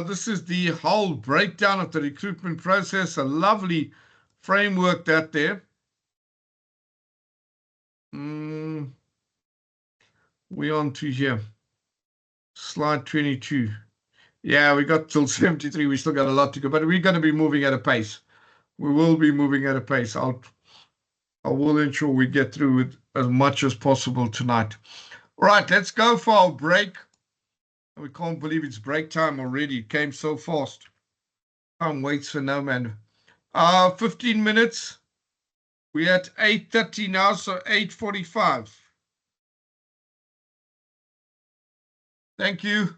This is the whole breakdown of the recruitment process. A lovely framework that there. We're on to here. Slide 22. Yeah, we got till 73. We still got a lot to go, but we're going to be moving at a pace. We will be moving at a pace. I will ensure we get through it as much as possible tonight. All right, let's go for our break. We can't believe it's break time already. It came so fast. Time waits for no man. 15 minutes. We're at 8:30 now, so 8:45. Thank you.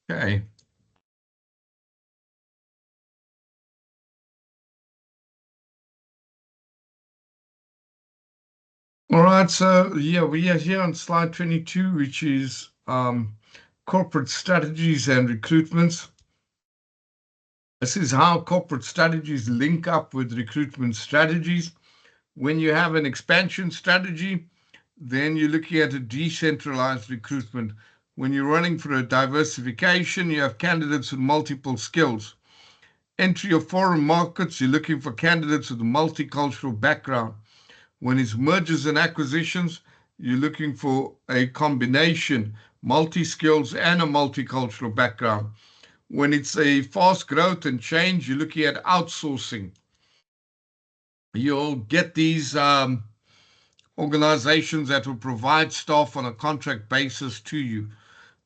Okay. All right, so yeah, we are here on slide 22, which is corporate strategies and recruitments. This is how corporate strategies link up with recruitment strategies. When you have an expansion strategy, then you're looking at a decentralized recruitment. When you're running for a diversification, you have candidates with multiple skills. Entry of foreign markets, you're looking for candidates with a multicultural background. When it's mergers and acquisitions, you're looking for a combination, multi-skills and a multicultural background. When it's a fast growth and change, you're looking at outsourcing. You'll get these organizations that will provide staff on a contract basis to you.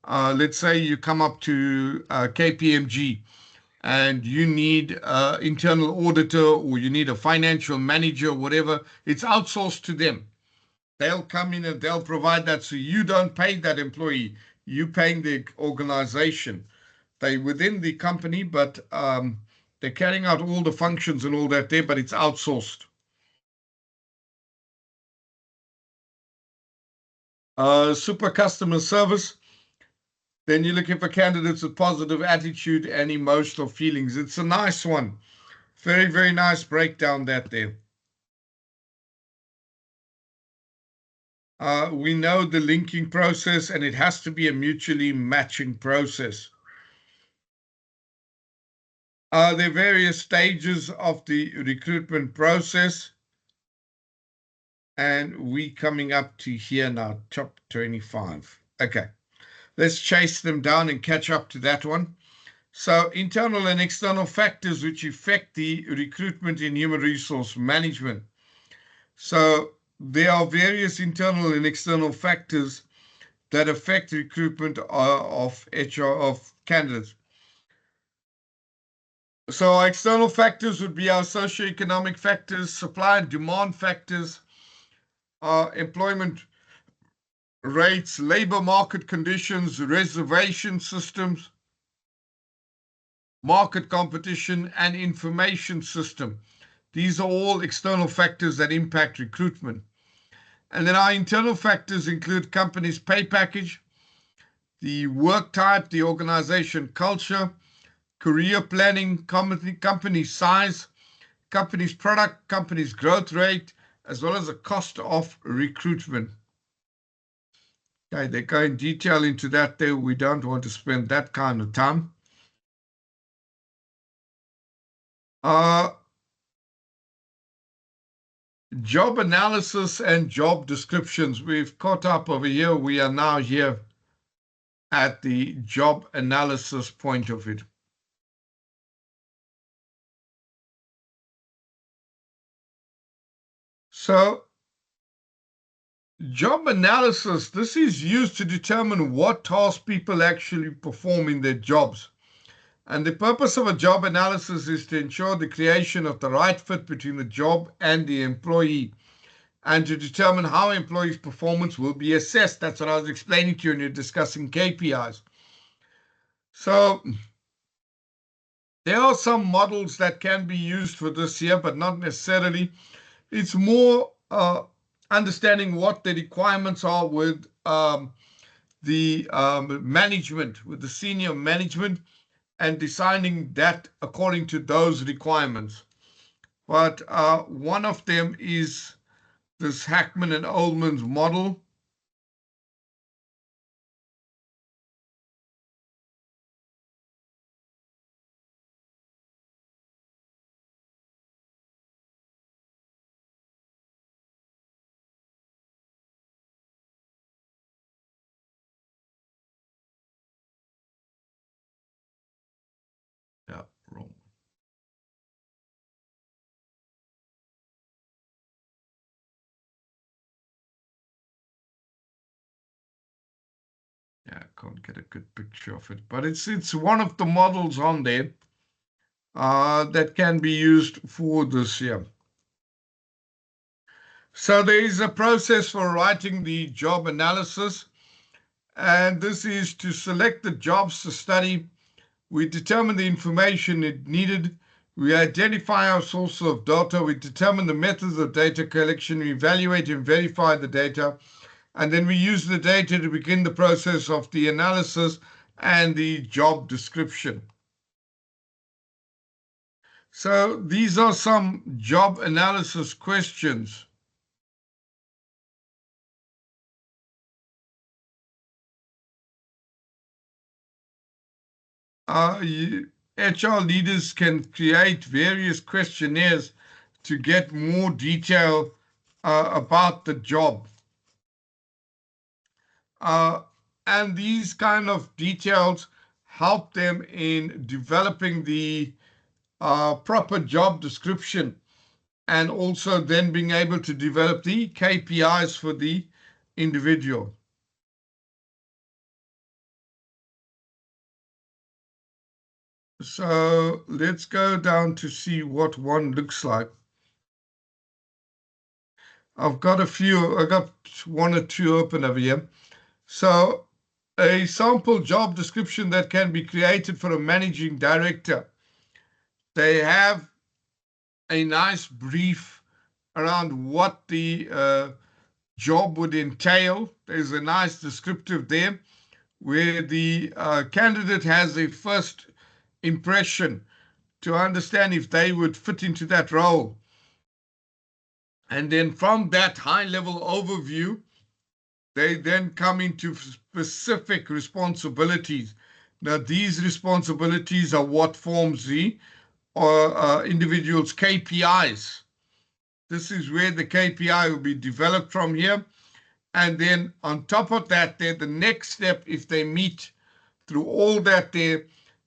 Let's say you come up to KPMG and you need an internal auditor or you need a financial manager, whatever, it's outsourced to them. They'll come in and they'll provide that, so you don't pay that employee, you're paying the organization. They're within the company, but they're carrying out all the functions and all that there, but it's outsourced. Super customer service. Then you're looking for candidates with positive attitude and emotional feelings. It's a nice one. Very, very nice breakdown that there. We know the linking process, and it has to be a mutually matching process. There are various stages of the recruitment process. And we coming up to here now, top 25. Okay, let's chase them down and catch up to that one. So internal and external factors which affect the recruitment in human resource management. So there are various internal and external factors that affect recruitment of HR of candidates. So our external factors would be our socioeconomic factors, supply and demand factors, our employment rates, labor market conditions, reservation systems, market competition, and information system. These are all external factors that impact recruitment. And then our internal factors include company's pay package, the work type, the organization culture, career planning, company size, company's product, company's growth rate, as well as the cost of recruitment. Okay, they go in detail into that there. We don't want to spend that kind of time. Job analysis and job descriptions. We've caught up over here. We are now here at the job analysis point of it. So job analysis, this is used to determine what tasks people actually perform in their jobs. And the purpose of a job analysis is to ensure the creation of the right fit between the job and the employee, and to determine how employees' performance will be assessed. That's what I was explaining to you when you're discussing KPIs. So there are some models that can be used for this here, but not necessarily. It's more understanding what the requirements are with the management, with the senior management, and designing that according to those requirements. But one of them is this Hackman and Ullman's model. Yeah, wrong. Yeah, I can't get a good picture of it, but it's one of the models on there that can be used for this here. So there is a process for writing the job analysis, And this is to select the jobs to study. We determine the information it needed. We identify our source of data. We determine the methods of data collection. We evaluate and verify the data. And then we use the data to begin the process of the analysis and the job description. So these are some job analysis questions. HR leaders can create various questionnaires to get more detail about the job. And these kind of details help them in developing the proper job description, and also then being able to develop the KPIs for the individual. So let's go down to see what one looks like. I've got one or two open over here. So a sample job description that can be created for a managing director. They have a nice brief around what the job would entail. There's a nice descriptive there where the candidate has a first impression to understand if they would fit into that role. And then from that high-level overview, they then come into specific responsibilities. Now, these responsibilities are what forms the individual's KPIs. This is where the KPI will be developed from here. And then on top of that, the next step, if they meet through all that there,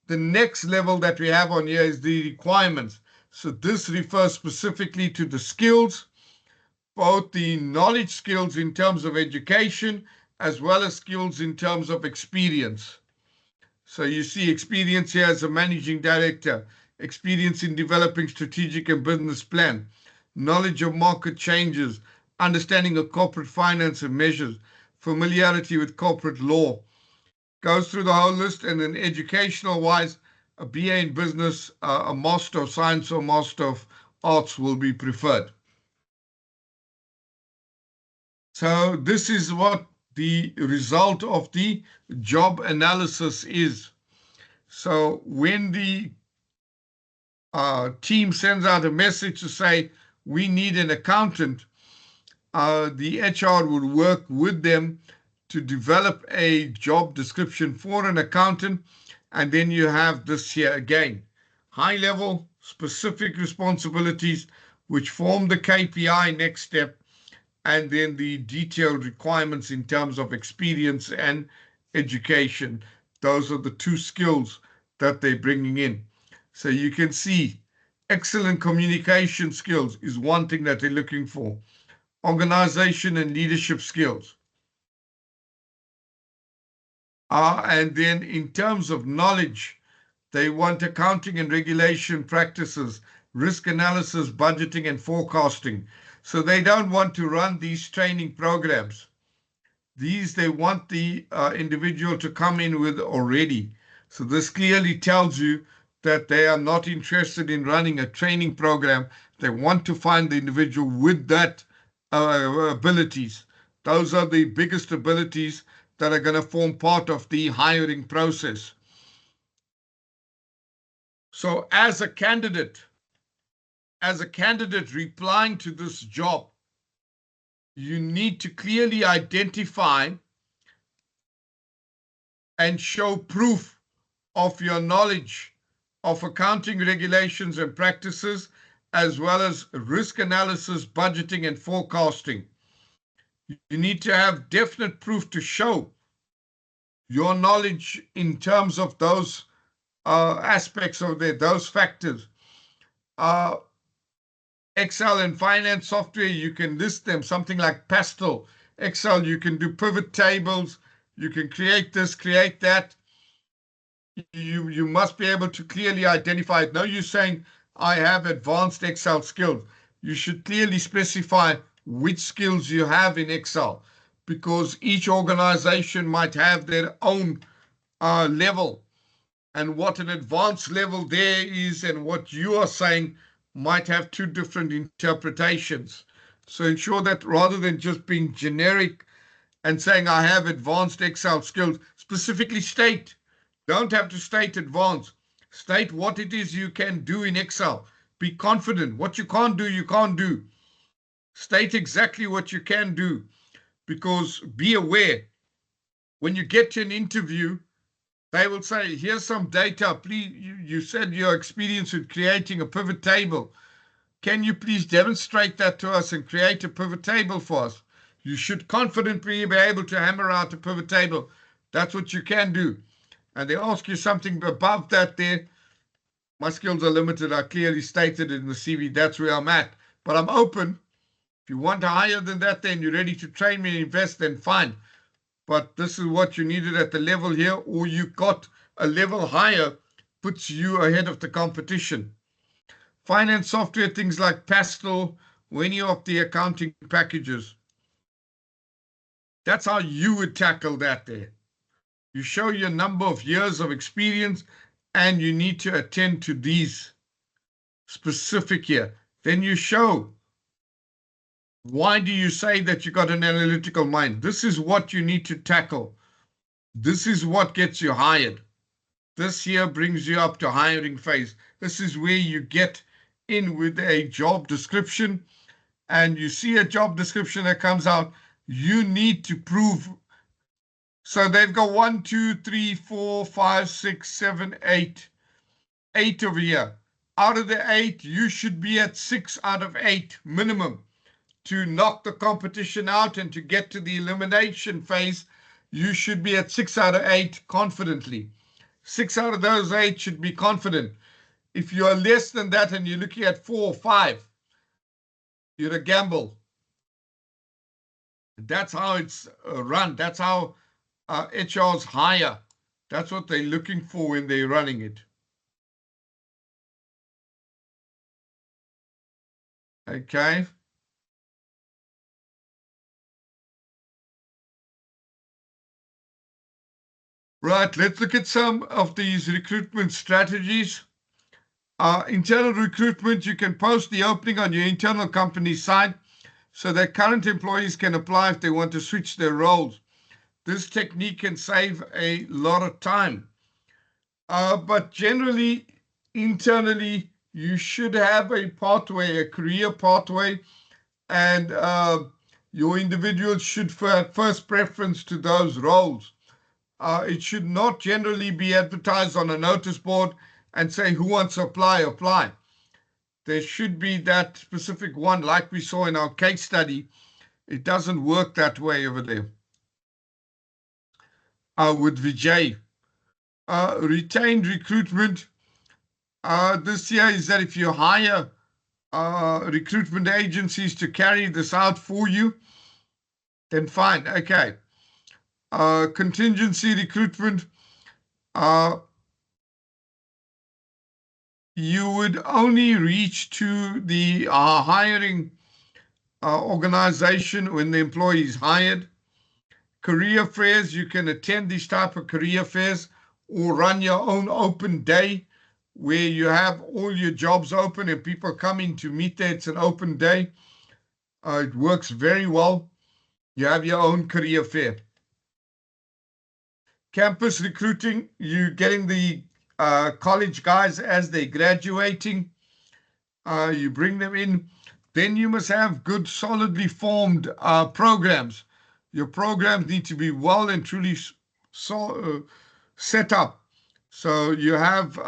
the next level that we have on here is the requirements. So this refers specifically to the skills, both the knowledge skills in terms of education, as well as skills in terms of experience. So you see experience here as a managing director, experience in developing strategic and business plan, knowledge of market changes, understanding of corporate finance and measures, familiarity with corporate law. Goes through the whole list, and then educational-wise, a BA in business, a Master of Science or Master of Arts will be preferred. So this is what the result of the job analysis is. So when the team sends out a message to say, we need an accountant, the HR would work with them to develop a job description for an accountant. And then you have this here again, high level specific responsibilities, which form the KPI next step, and then the detailed requirements in terms of experience and education. Those are the two skills that they're bringing in. So you can see excellent communication skills is one thing that they're looking for. Organization and leadership skills. And then in terms of knowledge, they want accounting and regulation practices, risk analysis, budgeting, and forecasting. So they don't want to run these training programs. They want the individual to come in with already. So this clearly tells you that they are not interested in running a training program. They want to find the individual with that abilities. Those are the biggest abilities that are going to form part of the hiring process. So as a candidate replying to this job, you need to clearly identify and show proof of your knowledge of accounting regulations and practices, as well as risk analysis, budgeting, and forecasting. You need to have definite proof to show your knowledge in terms of those aspects of those factors. Excel and finance software, you can list them, something like Pastel. Excel, you can do pivot tables, you can create this, create that. You must be able to clearly identify it. No, you're saying, I have advanced Excel skills. You should clearly specify which skills you have in Excel, because each organization might have their own level, and what an advanced level there is and what you are saying might have two different interpretations. So ensure that rather than just being generic and saying I have advanced Excel skills, specifically state. Don't have to state advanced. State what it is you can do in Excel. Be confident. What you can't do, you can't do. State exactly what you can do, because be aware when you get to an interview, they will say, here's some data. Please, you said your experience with creating a pivot table. Can you please demonstrate that to us and create a pivot table for us? You should confidently be able to hammer out a pivot table. That's what you can do. And they ask you something above that there. My skills are limited. I clearly stated it in the CV. That's where I'm at. But I'm open. If you want higher than that, then you're ready to train me and invest, then fine. But this is what you needed at the level here, or you got a level higher, puts you ahead of the competition. Finance software, things like Pastel, or any of the accounting packages. That's how you would tackle that there. You show your number of years of experience, and you need to attend to these specific here. Then you show, why do you say that you got an analytical mind? This is what you need to tackle. This is what gets you hired. This here brings you up to hiring phase. This is where you get in with a job description, and you see a job description that comes out. You need to prove. So they've got 1, 2, 3, 4, 5, 6, 7, 8. 8 over here. Out of the 8, you should be at 6 out of 8 minimum. To knock the competition out and to get to the elimination phase, you should be at 6 out of 8 confidently. 6 out of those 8 should be confident. If you are less than that and you're looking at 4 or 5, you're a gamble. That's how it's run. That's how HR's hire. That's what they're looking for when they're running it. Okay. Right, let's look at some of these recruitment strategies. Internal recruitment, you can post the opening on your internal company site so that current employees can apply if they want to switch their roles. This technique can save a lot of time. But generally, internally, you should have a pathway, a career pathway, and your individuals should have first preference to those roles. It should not generally be advertised on a notice board and say, who wants to apply, apply. There should be that specific one, like we saw in our case study. It doesn't work that way over there. With Vijay. Retained recruitment. This here is that if you hire recruitment agencies to carry this out for you, then fine, okay. Contingency recruitment. You would only reach to the hiring organization when the employee is hired. Career fairs, you can attend these type of career fairs or run your own open day where you have all your jobs open and people coming to meet there. It's an open day. It works very well. You have your own career fair. Campus recruiting, you're getting the college guys as they're graduating. You bring them in. Then you must have good, solidly formed programs. Your programs need to be well and truly set up. So you have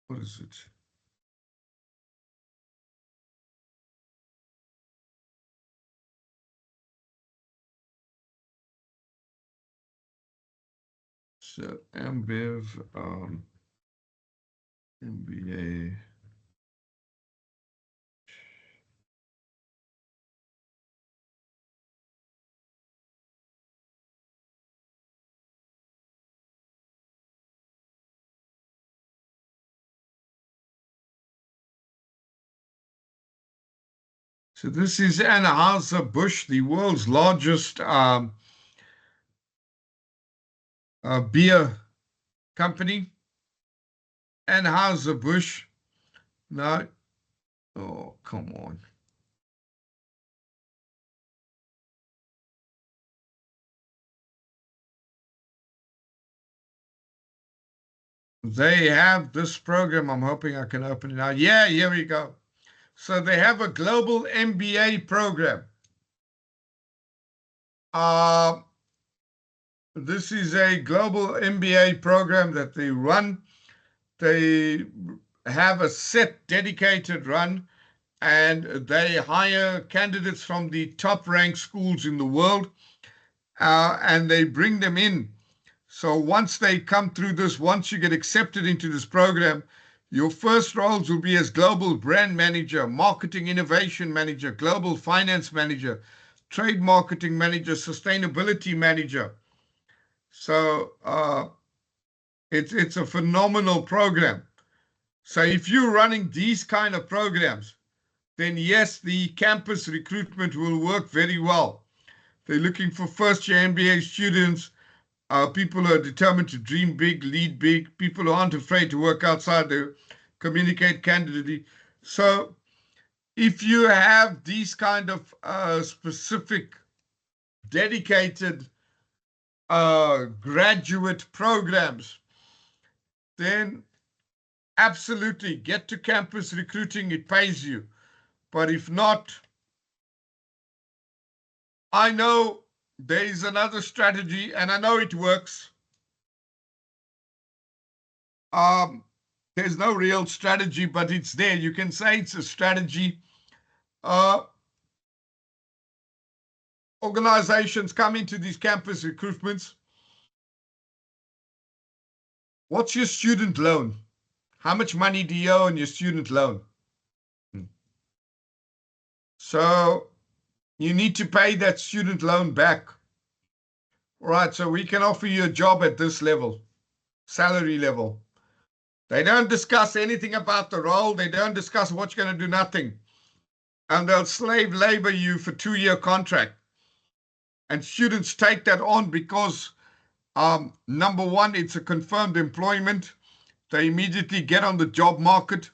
what is it? So MBIV, MBA. So this is Anheuser-Busch, the world's largest beer company. Anheuser-Busch. No. Oh, come on. They have this program. I'm hoping I can open it now. Yeah, here we go. So they have a global MBA program. This is a global MBA program that they run. They have a set dedicated run, and they hire candidates from the top ranked schools in the world, and they bring them in. So once they come through this, once you get accepted into this program, your first roles will be as global brand manager, marketing innovation manager, global finance manager, trade marketing manager, sustainability manager. So it's a phenomenal program. So if you're running these kind of programs, then yes, the campus recruitment will work very well. They're looking for first-year MBA students, people who are determined to dream big, lead big, people who aren't afraid to work outside, they communicate candidly. So if you have these kind of specific, dedicated graduate programs, then absolutely get to campus recruiting, it pays you. But if not, I know there is another strategy, and I know it works. There's no real strategy, but it's there. You can say it's a strategy. Organizations come into these campus recruitments. What's your student loan? How much money do you owe on your student loan? So you need to pay that student loan back. All right, so we can offer you a job at this level, salary level. They don't discuss anything about the role. They don't discuss what you're going to do, nothing. And they'll slave labor you for 2-year contract. And students take that on because, number one, it's a confirmed employment. They immediately get on the job market,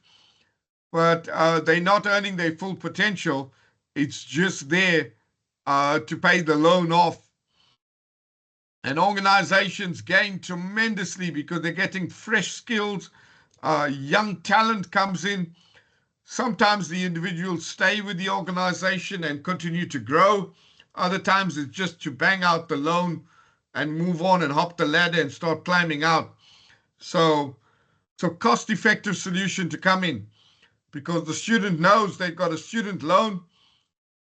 but they're not earning their full potential. It's just there to pay the loan off. And organizations gain tremendously because they're getting fresh skills. Young talent comes in. Sometimes the individuals stay with the organization and continue to grow. Other times it's just to bang out the loan and move on and hop the ladder and start climbing out. So cost-effective solution to come in, because the student knows they've got a student loan.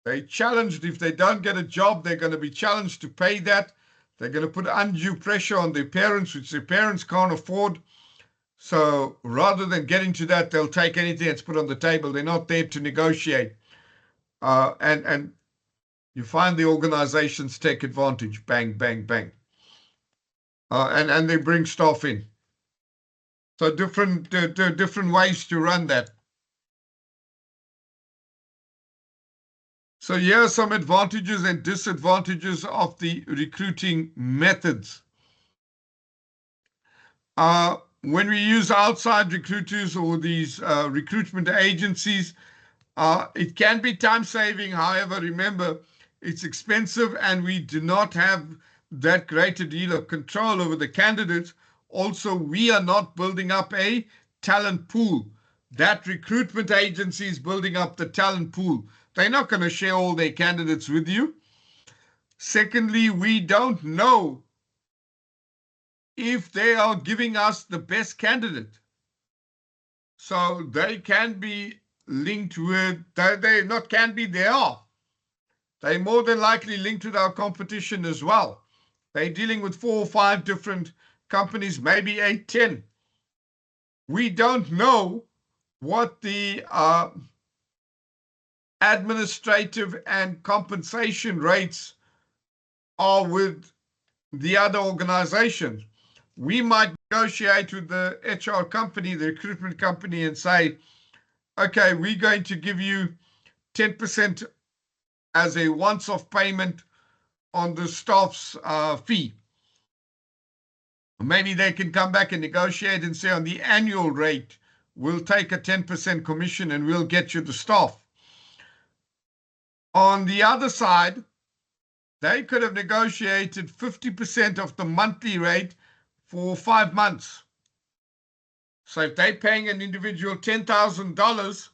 They're challenged. If they don't get a job, they're going to be challenged to pay that. They're going to put undue pressure on their parents, which their parents can't afford. So rather than getting to that, they'll take anything that's put on the table. They're not there to negotiate. And you find the organizations take advantage. Bang, bang, bang. And they bring staff in. So different ways to run that. So here are some advantages and disadvantages of the recruiting methods. When we use outside recruiters or these recruitment agencies, it can be time-saving. However, remember, it's expensive and we do not have that great a deal of control over the candidates. Also, we are not building up a talent pool. That recruitment agency is building up the talent pool. They're not going to share all their candidates with you. Secondly, we don't know if they are giving us the best candidate. So they can be linked with, they not can be, they are. They're more than likely linked with our competition as well. They're dealing with 4 or 5 different companies, maybe 8, 10. We don't know what the administrative and compensation rates are with the other organizations. We might negotiate with the HR company, the recruitment company, and say, okay, we're going to give you 10% as a once-off payment on the staff's fee. Maybe they can come back and negotiate and say on the annual rate, we'll take a 10% commission and we'll get you the staff. On the other side, they could have negotiated 50% of the monthly rate for 5 months. So if they're paying an individual $10,000,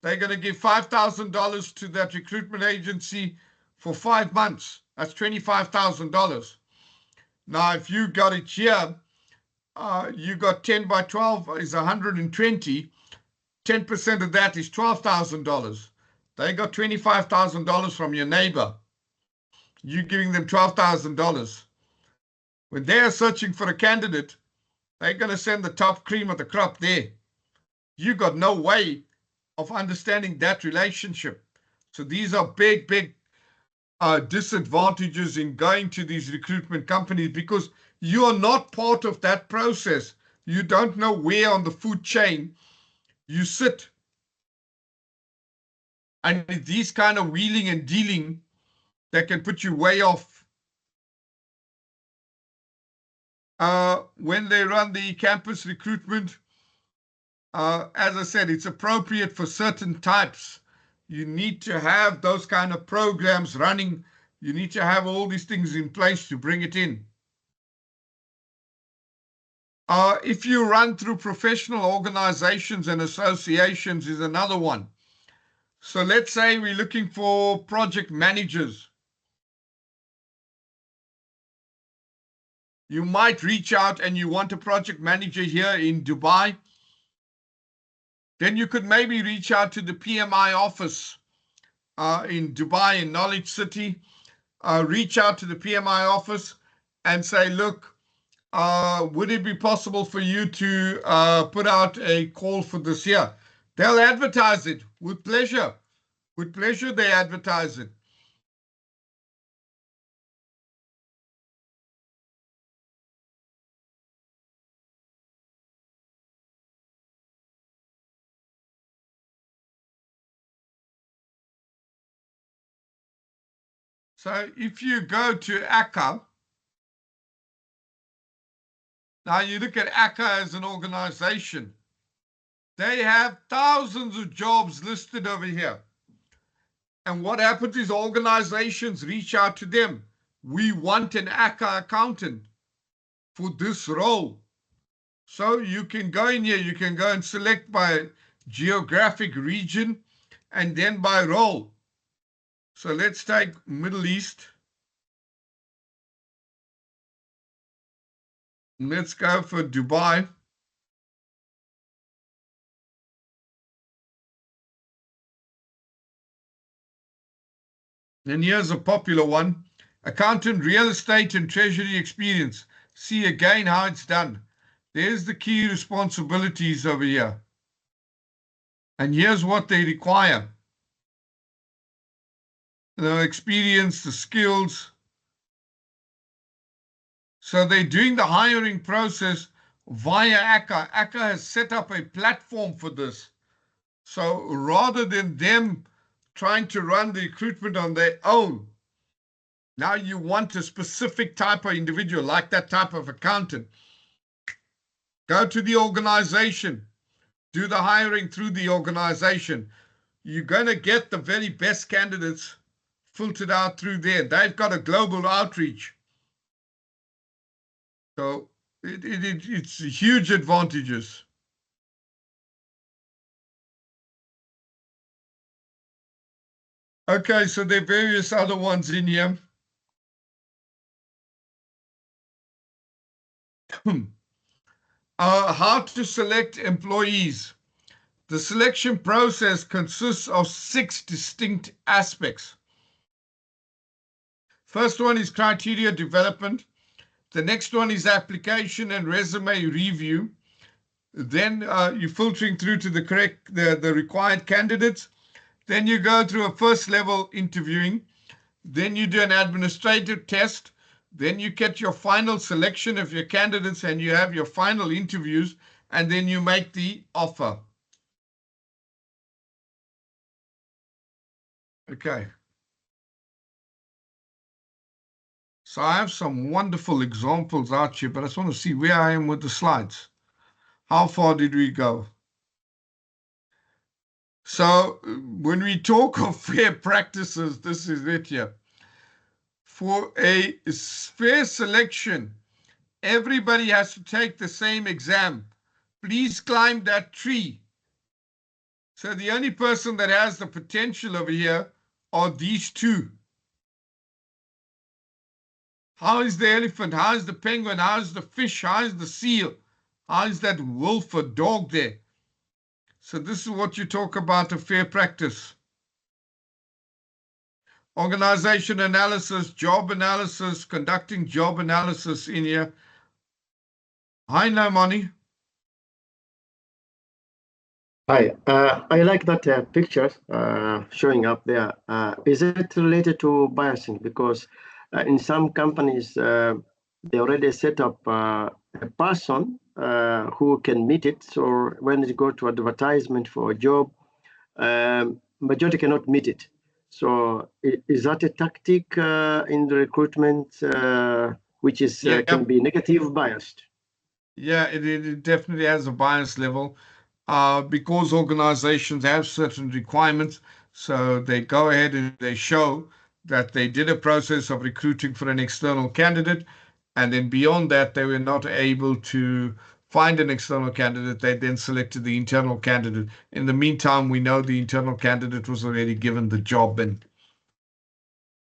they're going to give $5,000 to that recruitment agency for 5 months. That's $25,000. Now, if you got it here, you got 10 by 12 is 120. 10% of that is $12,000. They got $25,000 from your neighbor. You giving them $12,000. When they're searching for a candidate, they're going to send the top cream of the crop there. You got no way of understanding that relationship. So these are big, big disadvantages in going to these recruitment companies because you are not part of that process. You don't know where on the food chain you sit. And these kind of wheeling and dealing that can put you way off. When they run the campus recruitment, as I said, it's appropriate for certain types. You need to have those kind of programs running. You need to have all these things in place to bring it in. If you run through professional organizations and associations is another one. So let's say we're looking for project managers. You might reach out and you want a project manager here in Dubai. Then you could maybe reach out to the PMI office in Dubai, in Knowledge City. Reach out to the PMI office and say, look, would it be possible for you to put out a call for this year? They'll advertise it with pleasure. With pleasure, they advertise it. So if you go to ACCA, now you look at ACCA as an organization, they have thousands of jobs listed over here. And what happens is organizations reach out to them. We want an ACCA accountant for this role. So you can go in here, you can go and select by geographic region and then by role. So let's take Middle East. Let's go for Dubai. And here's a popular one. Accountant, real estate and treasury experience. See again how it's done. There's the key responsibilities over here. And here's what they require. The experience, the skills. So they're doing the hiring process via ACCA. ACCA has set up a platform for this. So rather than them trying to run the recruitment on their own, now you want a specific type of individual, like that type of accountant. Go to the organization. Do the hiring through the organization. You're going to get the very best candidates filtered out through there. They've got a global outreach. So it's huge advantages. Okay, so there are various other ones in here. How to select employees. The selection process consists of 6 distinct aspects. First one is criteria development. The next one is application and resume review. Then you're filtering through to the required candidates. Then you go through a first level interviewing. Then you do an administrative test. Then you get your final selection of your candidates and you have your final interviews, and then you make the offer. Okay. So I have some wonderful examples out here, but I just want to see where I am with the slides. How far did we go? So when we talk of fair practices, this is it here. For a fair selection, everybody has to take the same exam. Please climb that tree. So the only person that has the potential over here are these two. How is the elephant? How is the penguin? How is the fish? How is the seal? How is that wolf or dog there? So this is what you talk about a fair practice. Organization analysis, job analysis, conducting job analysis in here. Hi, Naimani. Hi, I like that picture showing up there. Is it related to biasing? Because in some companies, they already set up a person who can meet it. So when they go to advertisement for a job, majority cannot meet it. So is that a tactic in the recruitment which is can be negative biased? Yeah, it definitely has a bias level. Because organizations have certain requirements, so they go ahead and they show that they did a process of recruiting for an external candidate, and then beyond that, they were not able to find an external candidate. They then selected the internal candidate. In the meantime, we know the internal candidate was already given the job, and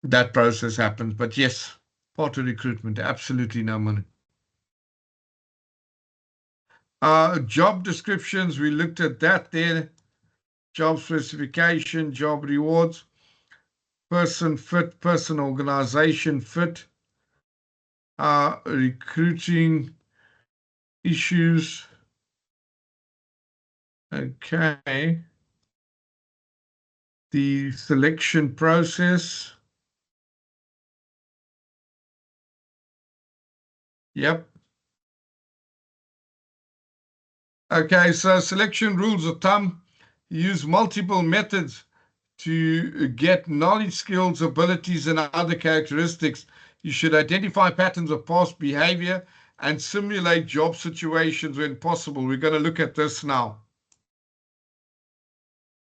that process happens. But yes, part of recruitment, absolutely no money. Job descriptions, we looked at that there. Job specification, job rewards, person fit, person organization fit, recruiting issues. Okay. The selection process. Yep. Okay, so selection rules of thumb. Use multiple methods to get knowledge, skills, abilities, and other characteristics. You should identify patterns of past behavior and simulate job situations when possible. We're going to look at this now.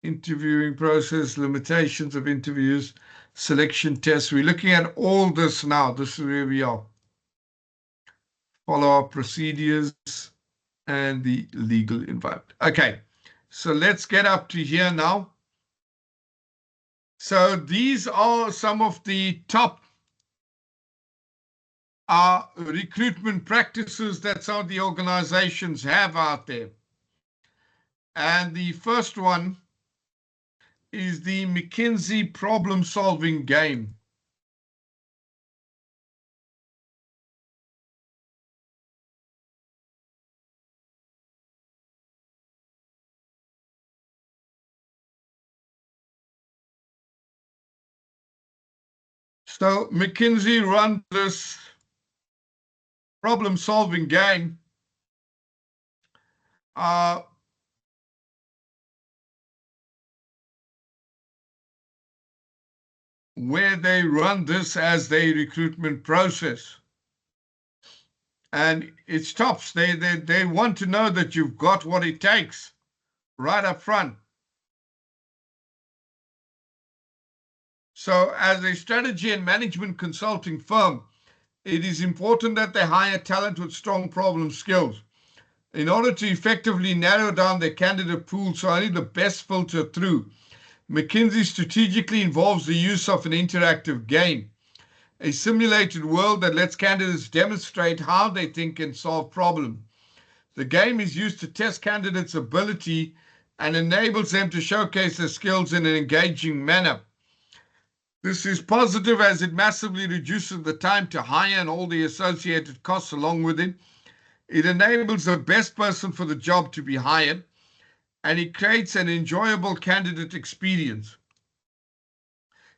Interviewing process, limitations of interviews, selection tests. We're looking at all this now. This is where we are. Follow-up procedures and the legal environment. Okay, so let's get up to here now. So these are some of the top recruitment practices that some of the organizations have out there. And the first one is the McKinsey problem-solving game. So McKinsey run this problem-solving game where they run this as their recruitment process. And it's tops. They want to know that you've got what it takes right up front. So as a strategy and management consulting firm, it is important that they hire talent with strong problem skills. In order to effectively narrow down their candidate pool so only the best filter through, McKinsey strategically involves the use of an interactive game, a simulated world that lets candidates demonstrate how they think and solve problems. The game is used to test candidates' ability and enables them to showcase their skills in an engaging manner. This is positive as it massively reduces the time to hire and all the associated costs along with it. It enables the best person for the job to be hired, and it creates an enjoyable candidate experience.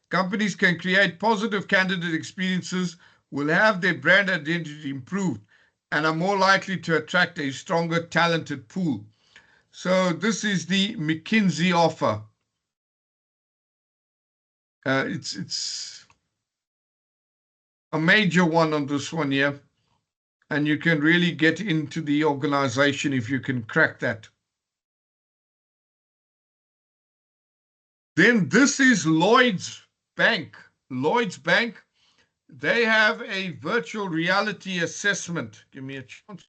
Companies can create positive candidate experiences, will have their brand identity improved, and are more likely to attract a stronger talented pool. So this is the McKinsey offer. It's a major one on this one here, and you can really get into the organization if you can crack that. Then this is Lloyds Bank. Lloyds Bank, they have a virtual reality assessment. Give me a chance.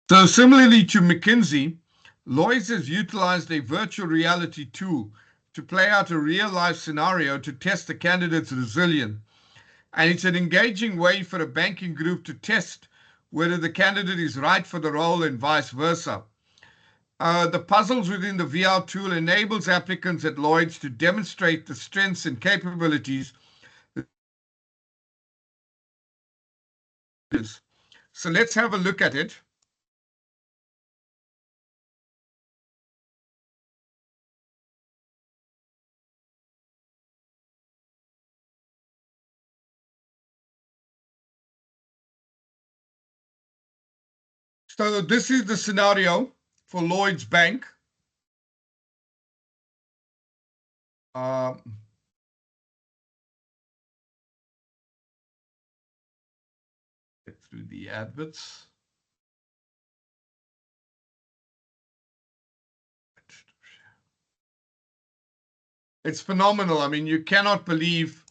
So similarly to McKinsey, Lloyds has utilized a virtual reality tool to play out a real-life scenario to test the candidate's resilience. And it's an engaging way for a banking group to test whether the candidate is right for the role and vice versa. The puzzles within the VR tool enables applicants at Lloyds to demonstrate the strengths and capabilities. So let's have a look at it. So this is the scenario for Lloyds Bank. Get through the adverts. It's phenomenal. I mean, you cannot believe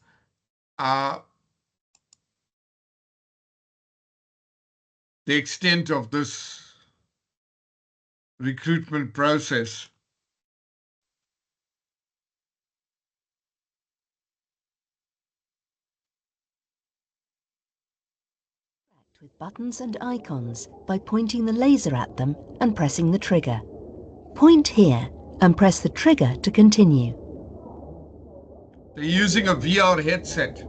the extent of this recruitment process. With buttons and icons by pointing the laser at them and pressing the trigger. Point here and press the trigger to continue. They're using a VR headset.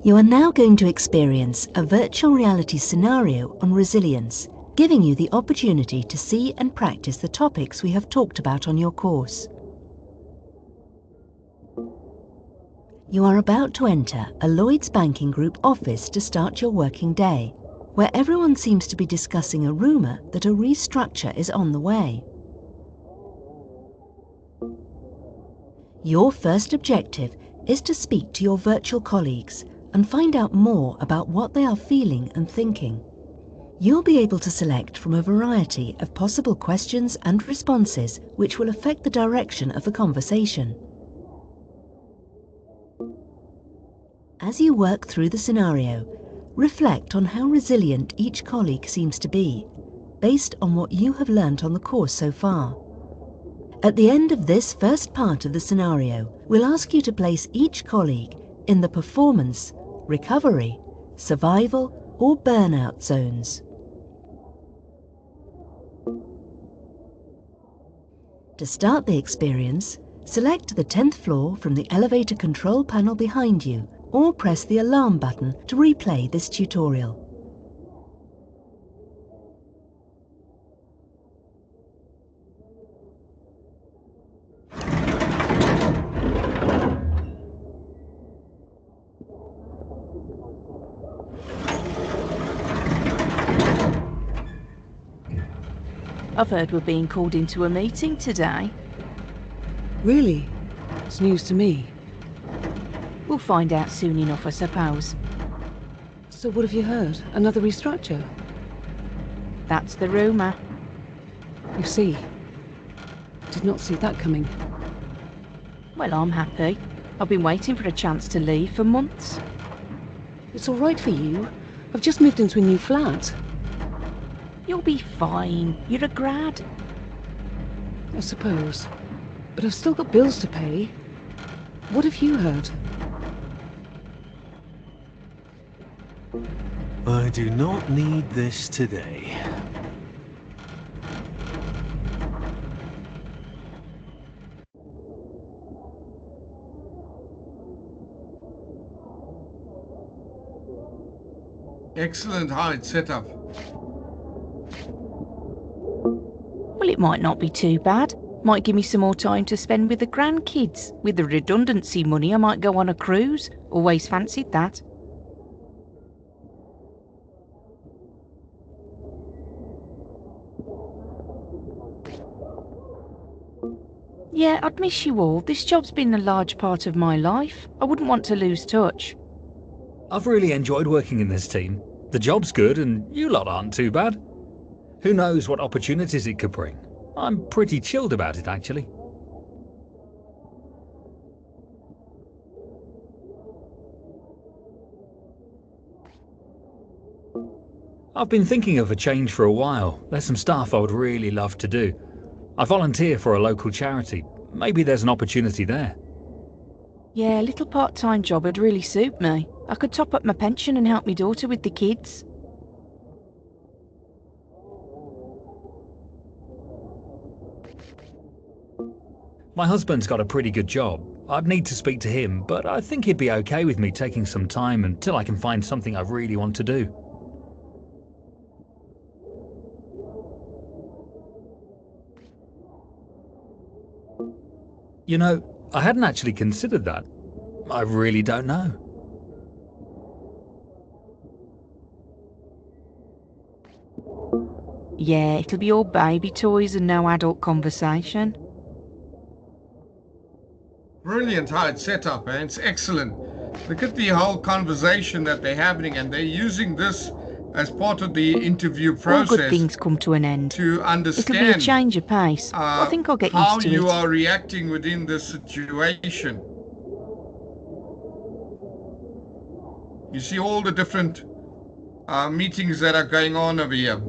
You are now going to experience a virtual reality scenario on resilience, giving you the opportunity to see and practice the topics we have talked about on your course. You are about to enter a Lloyds Banking Group office to start your working day, where everyone seems to be discussing a rumour that a restructure is on the way. Your first objective is to speak to your virtual colleagues and find out more about what they are feeling and thinking. You'll be able to select from a variety of possible questions and responses which will affect the direction of the conversation. As you work through the scenario, reflect on how resilient each colleague seems to be, based on what you have learnt on the course so far. At the end of this first part of the scenario, we'll ask you to place each colleague in the performance, recovery, survival, or burnout zones. To start the experience, select the 10th floor from the elevator control panel behind you, or press the alarm button to replay this tutorial. I've heard we're being called into a meeting today. Really? It's news to me. We'll find out soon enough, I suppose. So what have you heard? Another restructure? That's the rumour. You see. Did not see that coming. Well, I'm happy. I've been waiting for a chance to leave for months. It's all right for you. I've just moved into a new flat. You'll be fine. You're a grad. I suppose. But I've still got bills to pay. What have you heard? I do not need this today. Excellent how it's set up. Well, it might not be too bad. Might give me some more time to spend with the grandkids. With the redundancy money, I might go on a cruise. Always fancied that. Yeah, I'd miss you all. This job's been a large part of my life. I wouldn't want to lose touch. I've really enjoyed working in this team. The job's good and you lot aren't too bad. Who knows what opportunities it could bring? I'm pretty chilled about it, actually. I've been thinking of a change for a while. There's some stuff I would really love to do. I volunteer for a local charity. Maybe there's an opportunity there. Yeah, a little part-time job would really suit me. I could top up my pension and help my daughter with the kids. My husband's got a pretty good job. I'd need to speak to him, but I think he'd be okay with me taking some time until I can find something I really want to do. You know, I hadn't actually considered that. I really don't know. Yeah, it'll be all baby toys and no adult conversation. Brilliant how it's set up, and it's excellent. Look at the whole conversation that they're having, and they're using this as part of the interview All process good things come to an end. to It'll be a understand change of pace. I think I'll get how used to you it. are reacting within this situation. You see all the different meetings that are going on over here.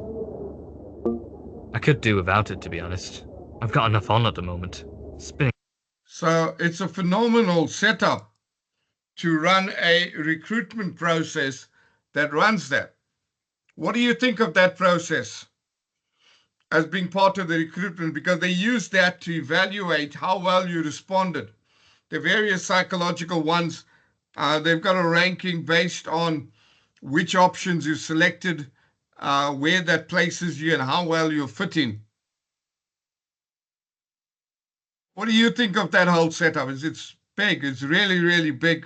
I could do without it, to be honest. I've got enough on at the moment. Spinning. So it's a phenomenal setup to run a recruitment process that runs that. What do you think of that process as being part of the recruitment? Because they use that to evaluate how well you responded. The various psychological ones, they've got a ranking based on which options you selected, where that places you, and how well you're fitting. What do you think of that whole setup? It's big. It's really, really big.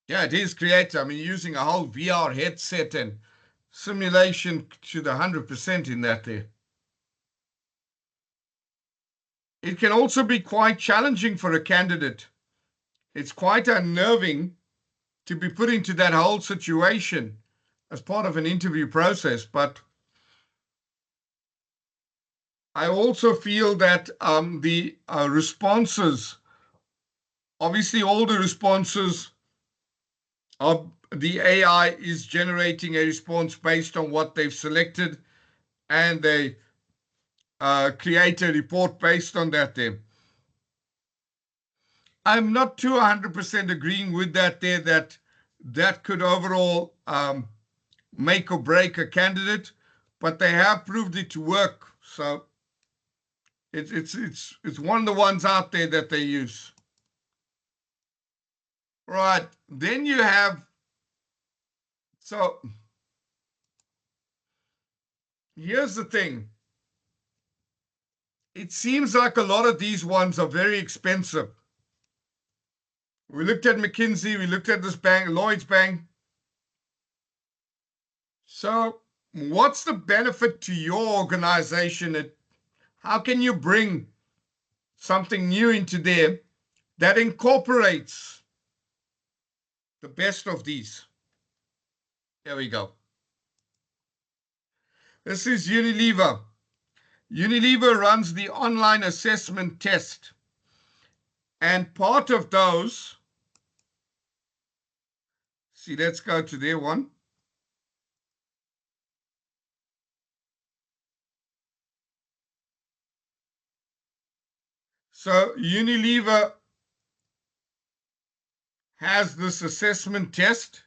Yeah, it is creative. I mean, using a whole VR headset and simulation to the 100% in that there. It can also be quite challenging for a candidate. It's quite unnerving to be put into that whole situation as part of an interview process. But I also feel that the responses, obviously all the responses of the AI is generating a response based on what they've selected, and they create a report based on that there. I'm not 200% agreeing with that there, that could overall make or break a candidate, but they have proved it to work. So it's one of the ones out there that they use. Right, then you have, so here's the thing. It seems like a lot of these ones are very expensive. We looked at McKinsey, we looked at this bank, Lloyd's Bank. So what's the benefit to your organization? How can you bring something new into there that incorporates the best of these? There we go. This is Unilever. Unilever runs the online assessment test. And part of those, see, let's go to their one. So Unilever has this assessment test.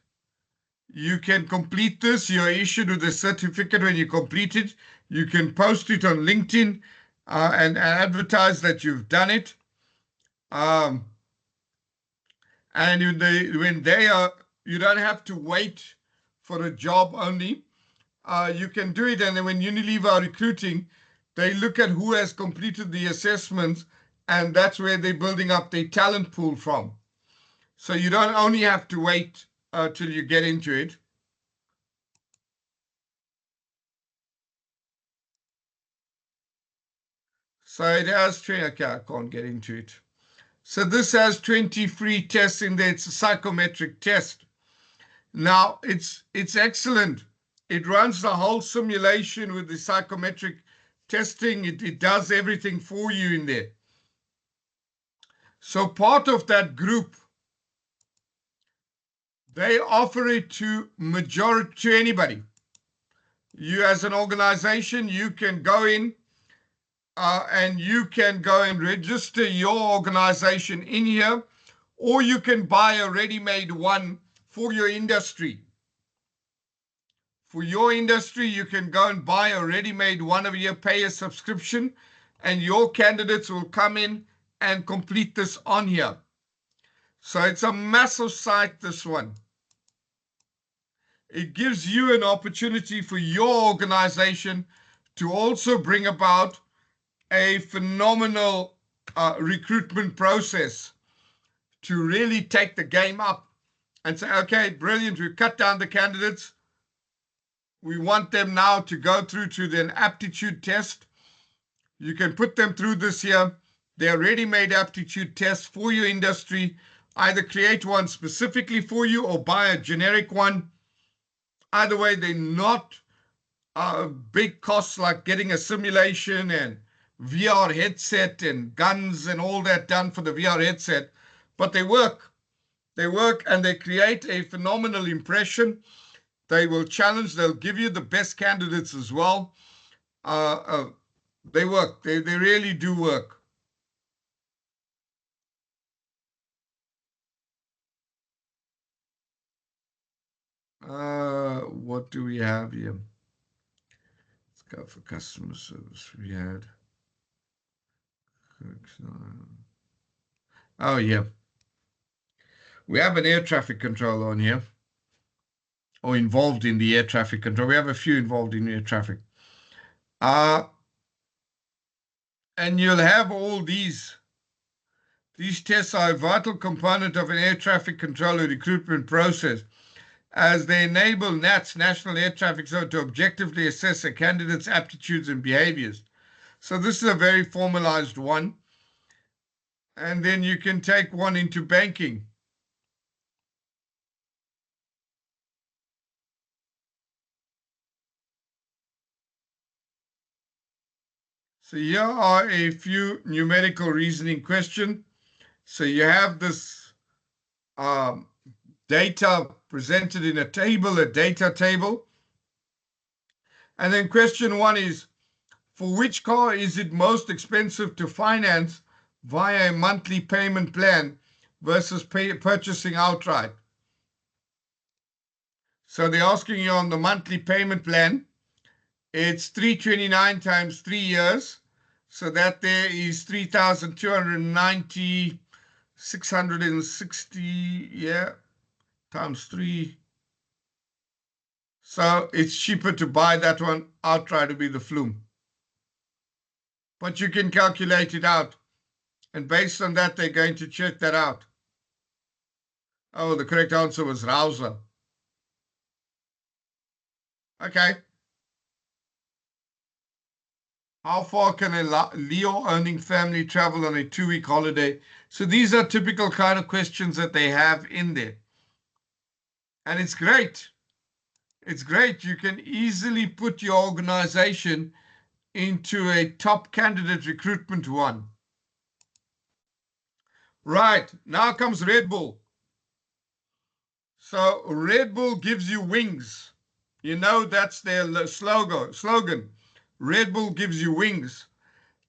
You can complete this. You're issued with a certificate when you complete it. You can post it on LinkedIn and advertise that you've done it. And when they are, you don't have to wait for a job only. You can do it, and then when Unilever are recruiting, they look at who has completed the assessments, and that's where they're building up their talent pool from. So you don't only have to wait till you get into it. So it has 20, okay, I can't get into it. So this has 20 free tests in there. It's a psychometric test. Now, it's excellent. It runs the whole simulation with the psychometric testing. It does everything for you in there. So part of that group, they offer it to anybody. You as an organization, you can go in and you can go and register your organization in here, or you can buy a ready-made one for your industry. For your industry, you can go and buy a ready-made one over here, pay a subscription, and your candidates will come in and complete this on here. So it's a massive site, this one. It gives you an opportunity for your organization to also bring about a phenomenal recruitment process, to really take the game up and say, okay, brilliant, we've cut down the candidates. We want them now to go through to an aptitude test. You can put them through this here. They're ready-made aptitude tests for your industry. Either create one specifically for you or buy a generic one. Either way, they're not big costs like getting a simulation and VR headset and guns and all that done for the VR headset, but they work. They work and they create a phenomenal impression. They will challenge, they'll give you the best candidates as well. They work, they really do work. What do we have here? Let's go for customer service. We had. Oh, yeah. We have an air traffic control on here, or involved in the air traffic control. We have a few involved in air traffic. And you'll have all these. These tests are a vital component of an air traffic controller recruitment process, as they enable NATS, National Air Traffic Zone, to objectively assess a candidate's aptitudes and behaviors. So this is a very formalized one. And then you can take one into banking. So here are a few numerical reasoning questions. So you have this data presented in a table, a data table. And then question one is, for which car is it most expensive to finance via a monthly payment plan versus purchasing outright? So they're asking you on the monthly payment plan. It's $329 times 3 years. So that there is 3,290, 660, yeah, times 3. So it's cheaper to buy that one outright to be the flume. But you can calculate it out. And based on that, they're going to check that out. Oh, the correct answer was Rouser. Okay. How far can a Leo-owning family travel on a 2-week holiday? So these are typical kind of questions that they have in there. And it's great. It's great. You can easily put your organization into a top candidate recruitment one. Right, now comes Red Bull. So Red Bull gives you wings. You know, that's their slogan. Red Bull gives you wings.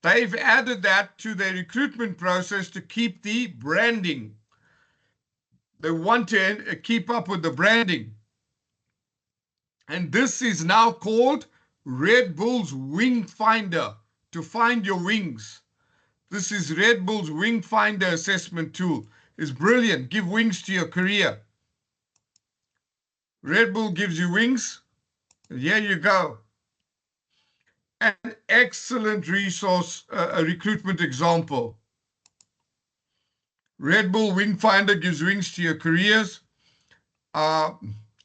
They've added that to their recruitment process to keep the branding. They want to keep up with the branding. And this is now called Red Bull's Wing Finder, to find your wings. This is Red Bull's Wing Finder assessment tool. It's brilliant. Give wings to your career. Red Bull gives you wings. Here you go. An excellent resource, a recruitment example. Red Bull Wing Finder gives wings to your careers.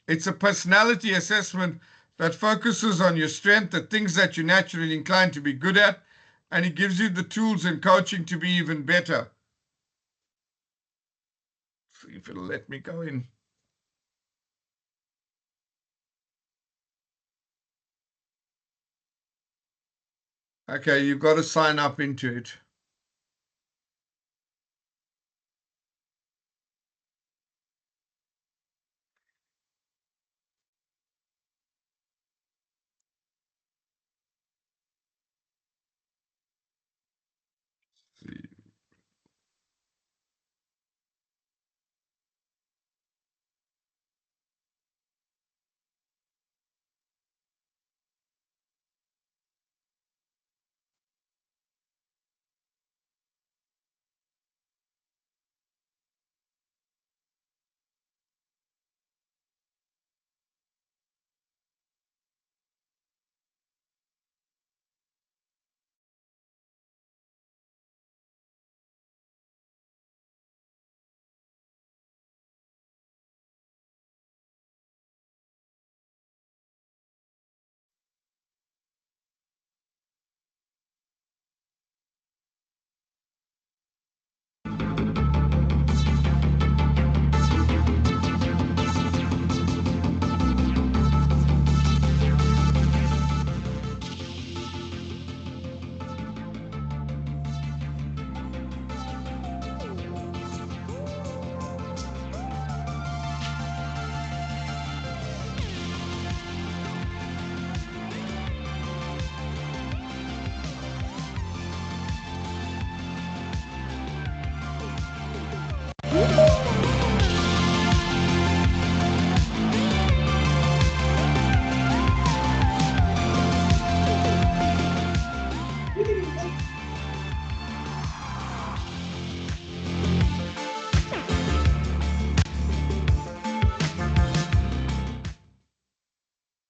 It's a personality assessment that focuses on your strength, the things that you're naturally inclined to be good at, and it gives you the tools and coaching to be even better. See if it'll let me go in. Okay, you've got to sign up into it.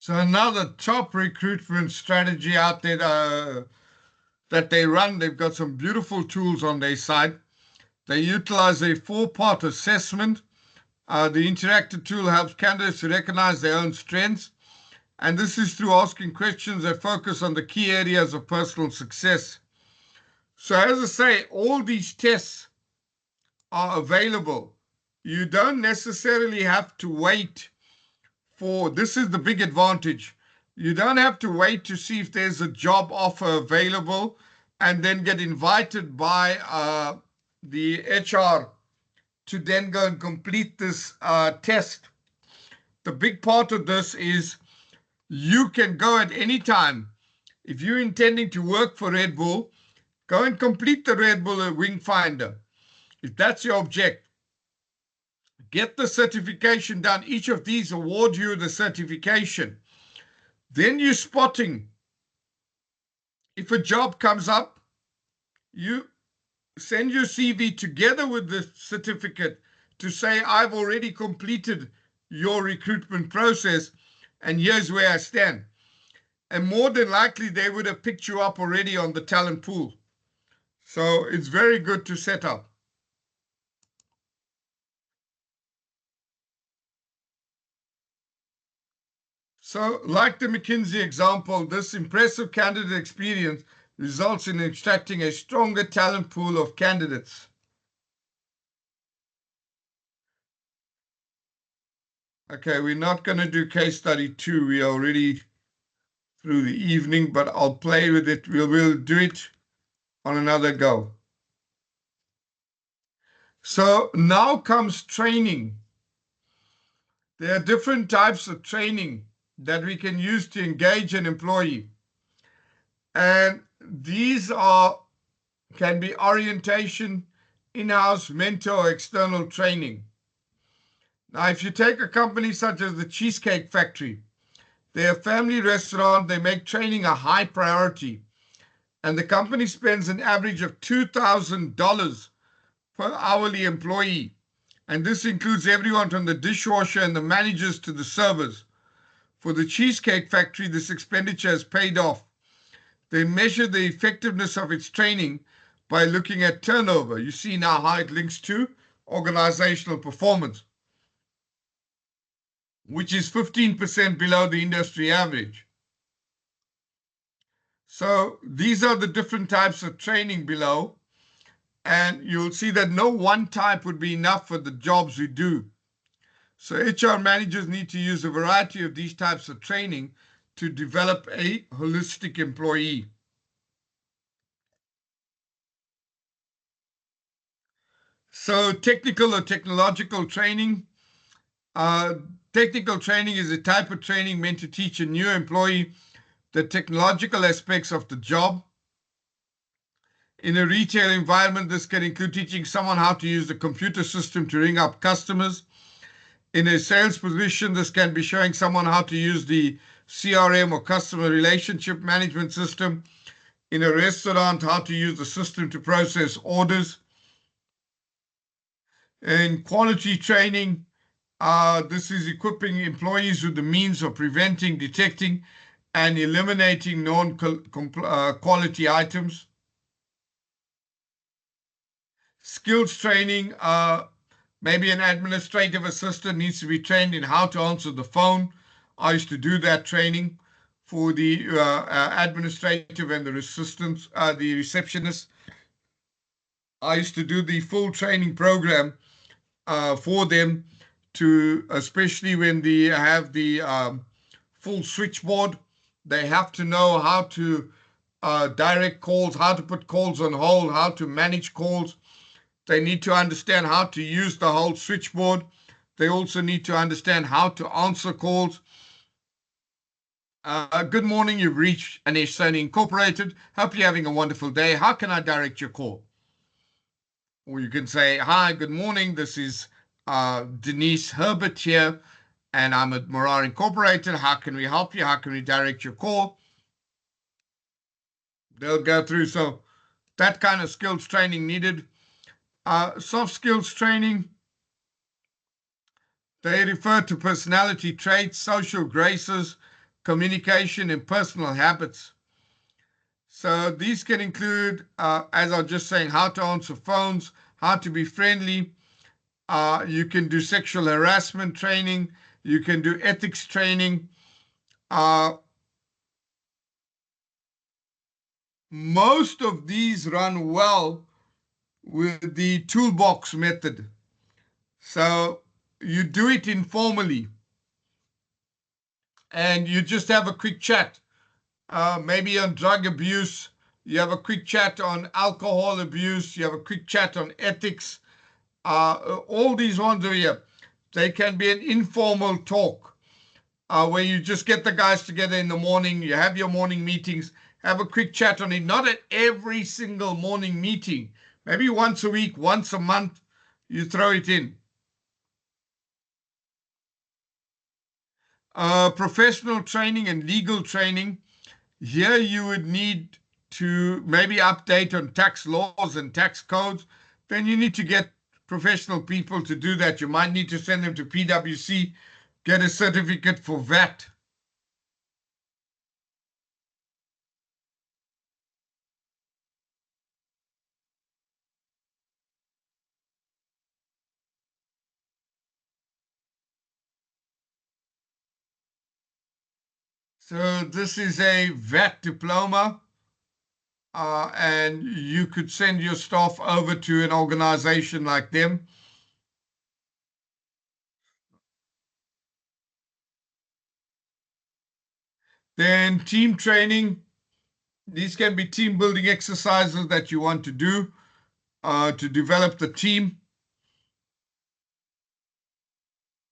So another top recruitment strategy out there that they run, they've got some beautiful tools on their site. They utilize a 4-part assessment. The interactive tool helps candidates to recognize their own strengths. And this is through asking questions that focus on the key areas of personal success. So as I say, all these tests are available. You don't necessarily have to wait for, this is the big advantage. You don't have to wait to see if there's a job offer available and then get invited by the HR to then go and complete this test. The big part of this is you can go at any time. If you're intending to work for Red Bull, go and complete the Red Bull Wing Finder. If that's your object, get the certification done. Each of these award you the certification. Then you're spotting. If a job comes up, you send your CV together with the certificate to say, I've already completed your recruitment process and here's where I stand. And more than likely, they would have picked you up already on the talent pool. So it's very good to set up. So like the McKinsey example, this impressive candidate experience results in extracting a stronger talent pool of candidates. Okay, we're not going to do case study 2. We are already through the evening, but I'll play with it. We'll do it on another go. So now comes training. There are different types of training that we can use to engage an employee. And these can be orientation, in-house, mentor, external training. Now, if you take a company such as the Cheesecake Factory, they're a family restaurant, they make training a high priority. And the company spends an average of $2,000 per hourly employee. And this includes everyone from the dishwasher and the managers to the servers. For the Cheesecake Factory, this expenditure has paid off. They measure the effectiveness of its training by looking at turnover. You see now how it links to organizational performance, which is 15% below the industry average. So these are the different types of training below. And you'll see that no one type would be enough for the jobs we do. So HR managers need to use a variety of these types of training to develop a holistic employee. So technical or technological training. Technical training is a type of training meant to teach a new employee the technological aspects of the job. In a retail environment, this can include teaching someone how to use the computer system to ring up customers. In a sales position, this can be showing someone how to use the CRM or customer relationship management system. In a restaurant, how to use the system to process orders. In quality training, this is equipping employees with the means of preventing, detecting, and eliminating non-quality items. Skills training, maybe an administrative assistant needs to be trained in how to answer the phone. I used to do that training for the administrative and the assistants, the receptionists. I used to do the full training program for them, to especially when they have the full switchboard. They have to know how to direct calls, how to put calls on hold, how to manage calls. They need to understand how to use the whole switchboard. They also need to understand how to answer calls. Good morning, you've reached Anesh Soni Incorporated. Hope you're having a wonderful day. How can I direct your call? Or you can say, hi, good morning. This is Denise Herbert here, and I'm at Morar Incorporated. How can we help you? How can we direct your call? They'll go through. So that kind of skills training needed. Soft skills training. They refer to personality traits, social graces, communication, and personal habits. So these can include, as I was just saying, how to answer phones, how to be friendly. You can do sexual harassment training. You can do ethics training. Most of these run well with the toolbox method. So you do it informally, and you just have a quick chat. Maybe on drug abuse, you have a quick chat on alcohol abuse, you have a quick chat on ethics. All these ones over here, they can be an informal talk where you just get the guys together in the morning, you have your morning meetings, have a quick chat on it, not at every single morning meeting. Maybe once a week, once a month, you throw it in. Professional training and legal training. Here you would need to maybe update on tax laws and tax codes. Then you need to get professional people to do that. You might need to send them to PwC, get a certificate for VAT. So this is a VAT diploma, and you could send your staff over to an organization like them. Then team training. These can be team building exercises that you want to do to develop the team.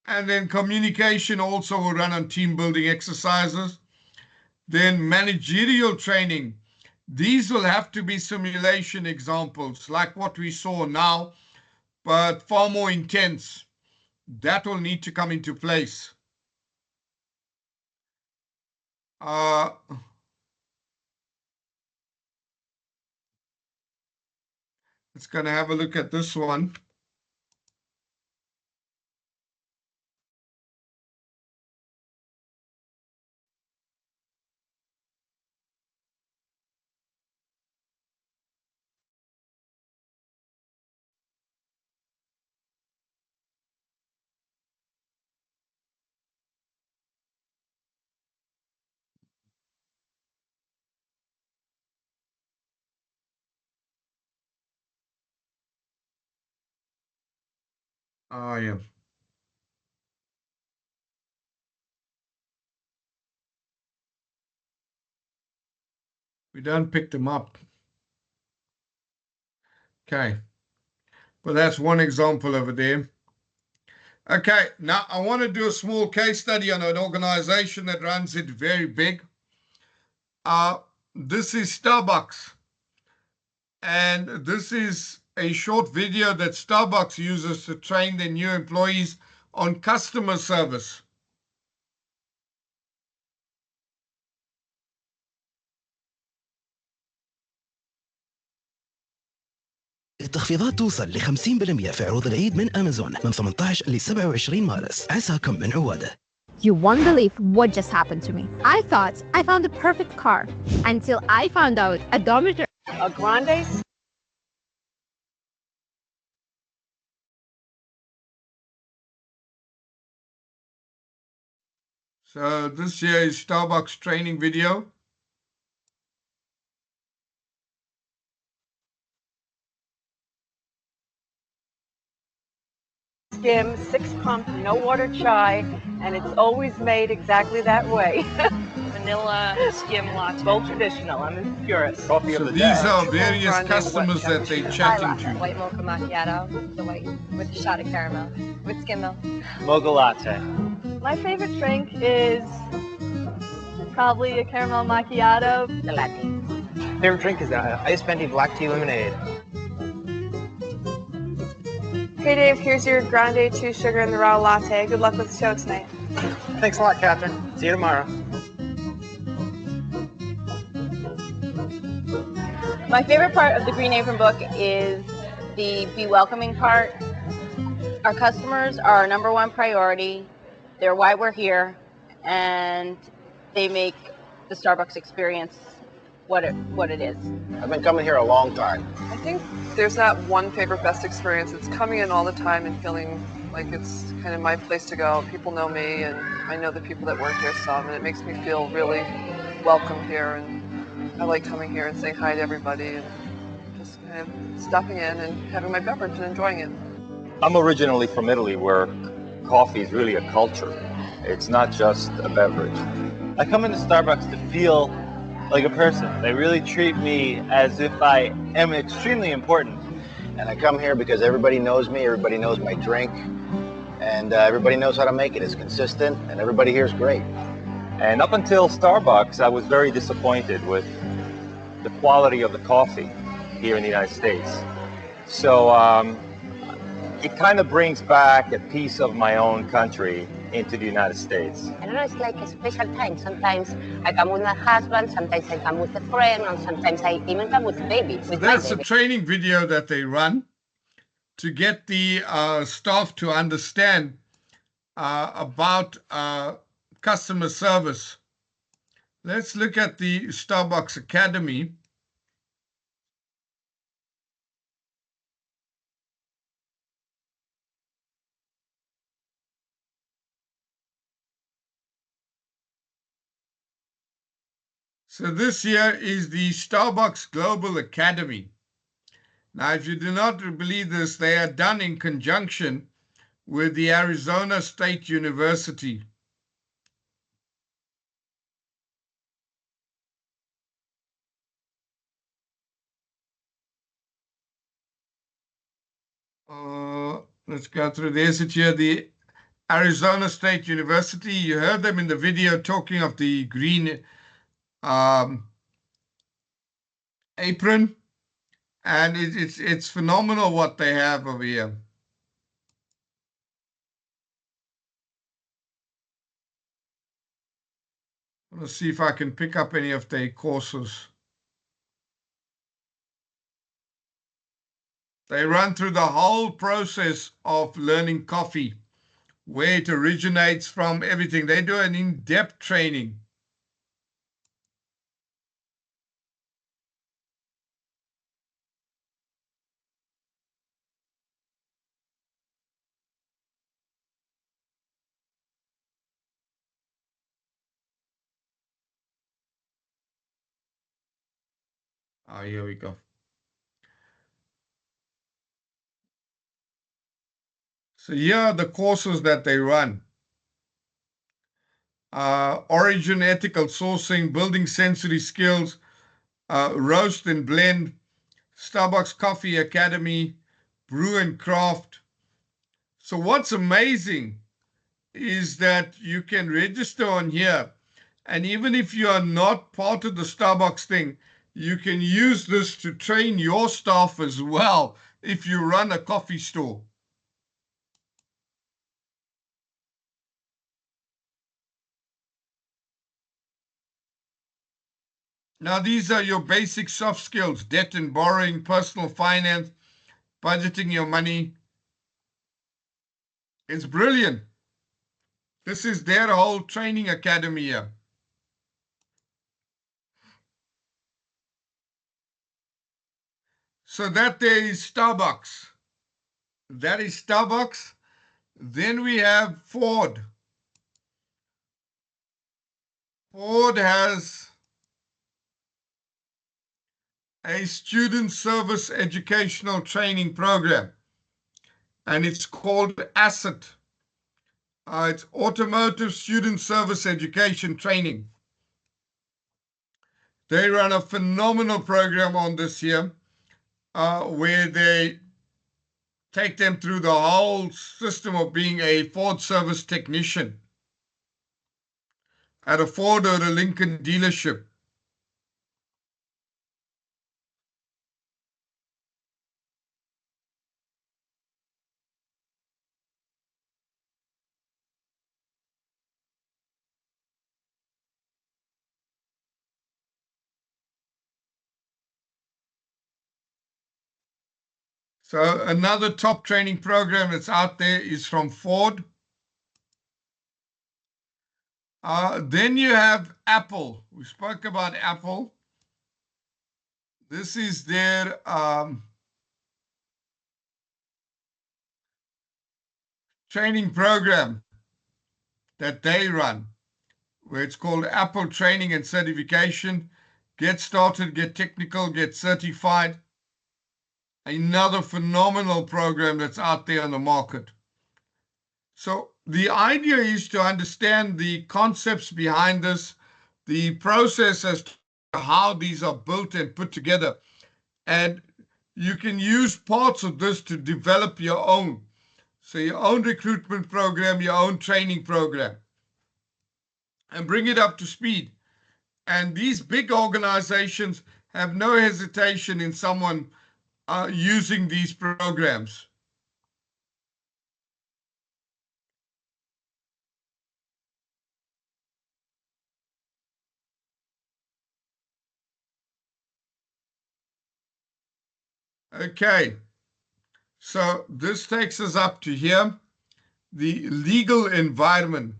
And then communication also will run on team building exercises. Then managerial training. These will have to be simulation examples like what we saw now, but far more intense. That will need to come into place. It's going to have a look at this one. Oh, yeah. We don't pick them up. Okay. Well, that's one example over there. Okay, now I want to do a small case study on an organization that runs it very big. This is Starbucks. And this is a short video that Starbucks uses to train their new employees on customer service. التخفيضات توصل ل 50% في عروض العيد من أمازون من 18 ل 27 مارس. عساكم من عواده. You won't believe what just happened to me. I thought I found the perfect car until I found out a dormitory. A grande? So this here is Starbucks training video. Skim, 6 pump, no water chai, and it's always made exactly that way. Vanilla skim latte. Both traditional. I'm a purist. So these are various customers that they're chatting to. White mocha macchiato, the white with a shot of caramel, with skim milk. Mocha latte. My favorite drink is probably a caramel macchiato. The latte. Favorite drink is iced venti black tea lemonade. Hey Dave, here's your grande 2 sugar and the raw latte. Good luck with the show tonight. Thanks a lot, Catherine. See you tomorrow. My favorite part of the Green Apron book is the Be Welcoming part. Our customers are our #1 priority. They're why we're here, and they make the Starbucks experience what it is. I've been coming here a long time. I think there's not one favorite best experience. It's coming in all the time and feeling like it's kind of my place to go. People know me, and I know the people that work here some, and it makes me feel really welcome here. And I like coming here and saying hi to everybody and just kind of stopping in and having my beverage and enjoying it. I'm originally from Italy, where coffee is really a culture. It's not just a beverage. I come into Starbucks to feel like a person. They really treat me as if I am extremely important. And I come here because everybody knows me, everybody knows my drink, and everybody knows how to make it. It's consistent, and everybody here is great. And up until Starbucks, I was very disappointed with the quality of the coffee here in the United States. So it kind of brings back a piece of my own country into the United States. I don't know, it's like a special time. Sometimes I come with my husband, sometimes I come with a friend, and sometimes I even come with a baby. That's a training video that they run to get the staff to understand about customer service. Let's look at the Starbucks Academy. So this here is the Starbucks Global Academy. Now, if you do not believe this, they are done in conjunction with the Arizona State University. Let's go through. There's it here, the Arizona State University. You heard them in the video talking of the green apron, and it's phenomenal what they have over here. Let's see if I can pick up any of their courses. They run through the whole process of learning coffee, where it originates from, everything. They do an in-depth training. Oh, here we go. So here are the courses that they run. Origin, ethical sourcing, building sensory skills, roast and blend, Starbucks Coffee Academy, brew and craft. So what's amazing is that you can register on here, and even if you are not part of the Starbucks thing, you can use this to train your staff as well if you run a coffee store. Now, these are your basic soft skills: debt and borrowing, personal finance, budgeting your money. It's brilliant. This is their whole training academy here. So that there is Starbucks. That is Starbucks. Then we have Ford. Ford has a student service educational training program, and it's called ASSET. It's Automotive Student Service Education Training. They run a phenomenal program on this year, where they take them through the whole system of being a Ford service technician at a Ford or a Lincoln dealership. So another top training program that's out there is from Ford. Then you have Apple. We spoke about Apple. This is their training program that they run, where it's called Apple Training and Certification. Get started, get technical, get certified. Another phenomenal program that's out there on the market. So the idea is to understand the concepts behind this, the process as to how these are built and put together. And you can use parts of this to develop your own. So your own recruitment program, your own training program, and bring it up to speed. And these big organizations have no hesitation in someone using these programs. Okay, so this takes us up to here, the legal environment.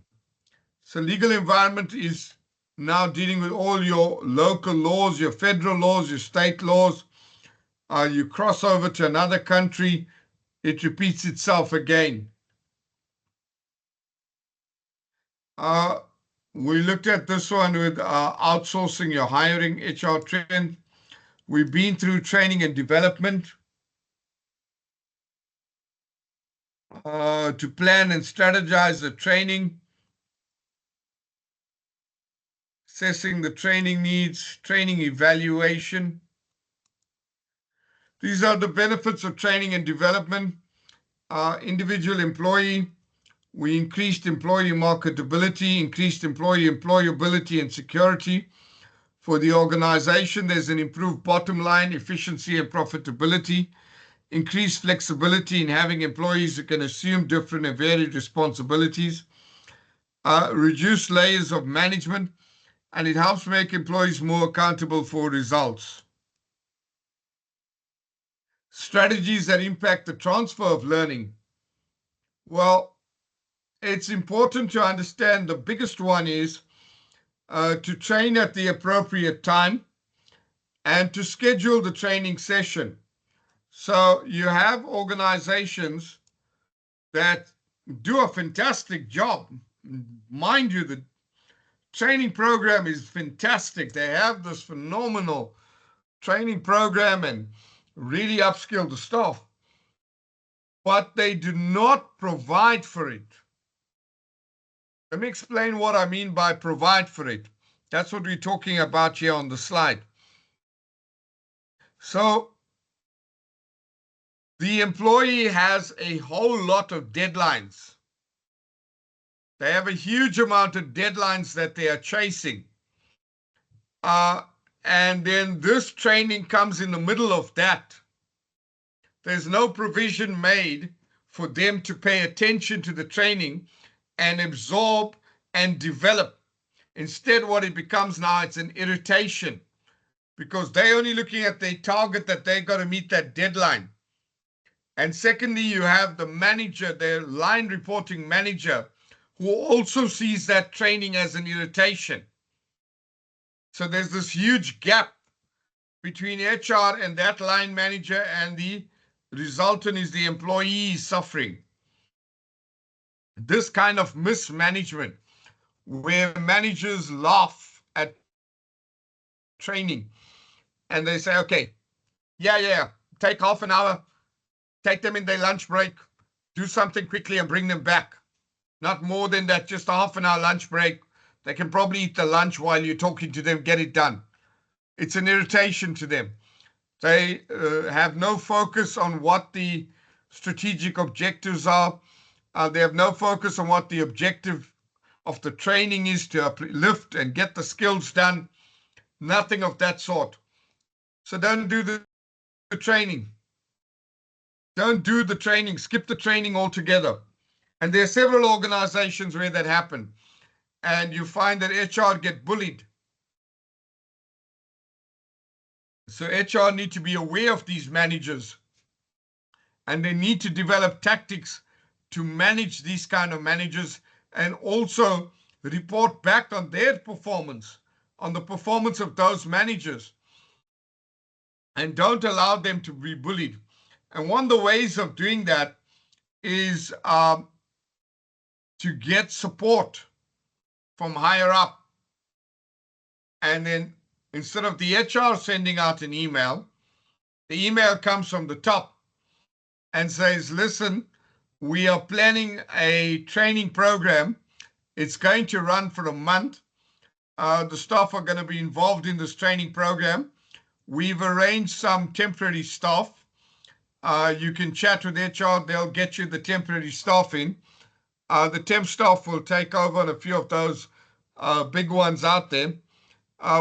So legal environment is now dealing with all your local laws, your federal laws, your state laws. You cross over to another country, it repeats itself again. We looked at this one with outsourcing your hiring, HR trend. We've been through training and development to plan and strategize the training, assessing the training needs, training evaluation. These are the benefits of training and development. Individual employee, we increased employee marketability, increased employee employability and security. For the organization, there's an improved bottom line, efficiency and profitability, increased flexibility in having employees who can assume different and varied responsibilities, reduced layers of management, and it helps make employees more accountable for results. Strategies that impact the transfer of learning. Well, it's important to understand the biggest one is to train at the appropriate time and to schedule the training session. So you have organizations that do a fantastic job. Mind you, the training program is fantastic. They have this phenomenal training program and really upskill the staff. but they do not provide for it. Let me explain what I mean by provide for it. That's what we're talking about here on the slide. So the employee has a whole lot of deadlines. They have a huge amount of deadlines that they are chasing. And then this training comes in the middle of that. There's no provision made for them to pay attention to the training and absorb and develop. Instead, what it becomes now, it's an irritation because they're only looking at their target that they've got to meet that deadline. And secondly, you have the manager, their line reporting manager, who also sees that training as an irritation. So there's this huge gap between HR and that line manager, and the resultant is the employee suffering. This kind of mismanagement, where managers laugh at training and they say, okay, yeah, take half an hour, take them in their lunch break, do something quickly and bring them back. Not more than that, just a half an hour lunch break. They can probably eat the lunch while you're talking to them, get it done. It's an irritation to them. They have no focus on what the strategic objectives are. They have no focus on what the objective of the training is, to uplift and get the skills done. Nothing of that sort. So don't do the training. Don't do the training. Skip the training altogether. And there are several organizations where that happens. And you find that HR get bullied. So HR need to be aware of these managers, and they need to develop tactics to manage these kind of managers, and also report back on their performance, on the performance of those managers, and don't allow them to be bullied. And one of the ways of doing that is to get support from higher up. And then instead of the HR sending out an email, the email comes from the top and says, listen, we are planning a training program. It's going to run for a month. The staff are going to be involved in this training program. We've arranged some temporary staff. You can chat with HR. They'll get you the temporary staff in. The temp staff will take over on a few of those big ones out there.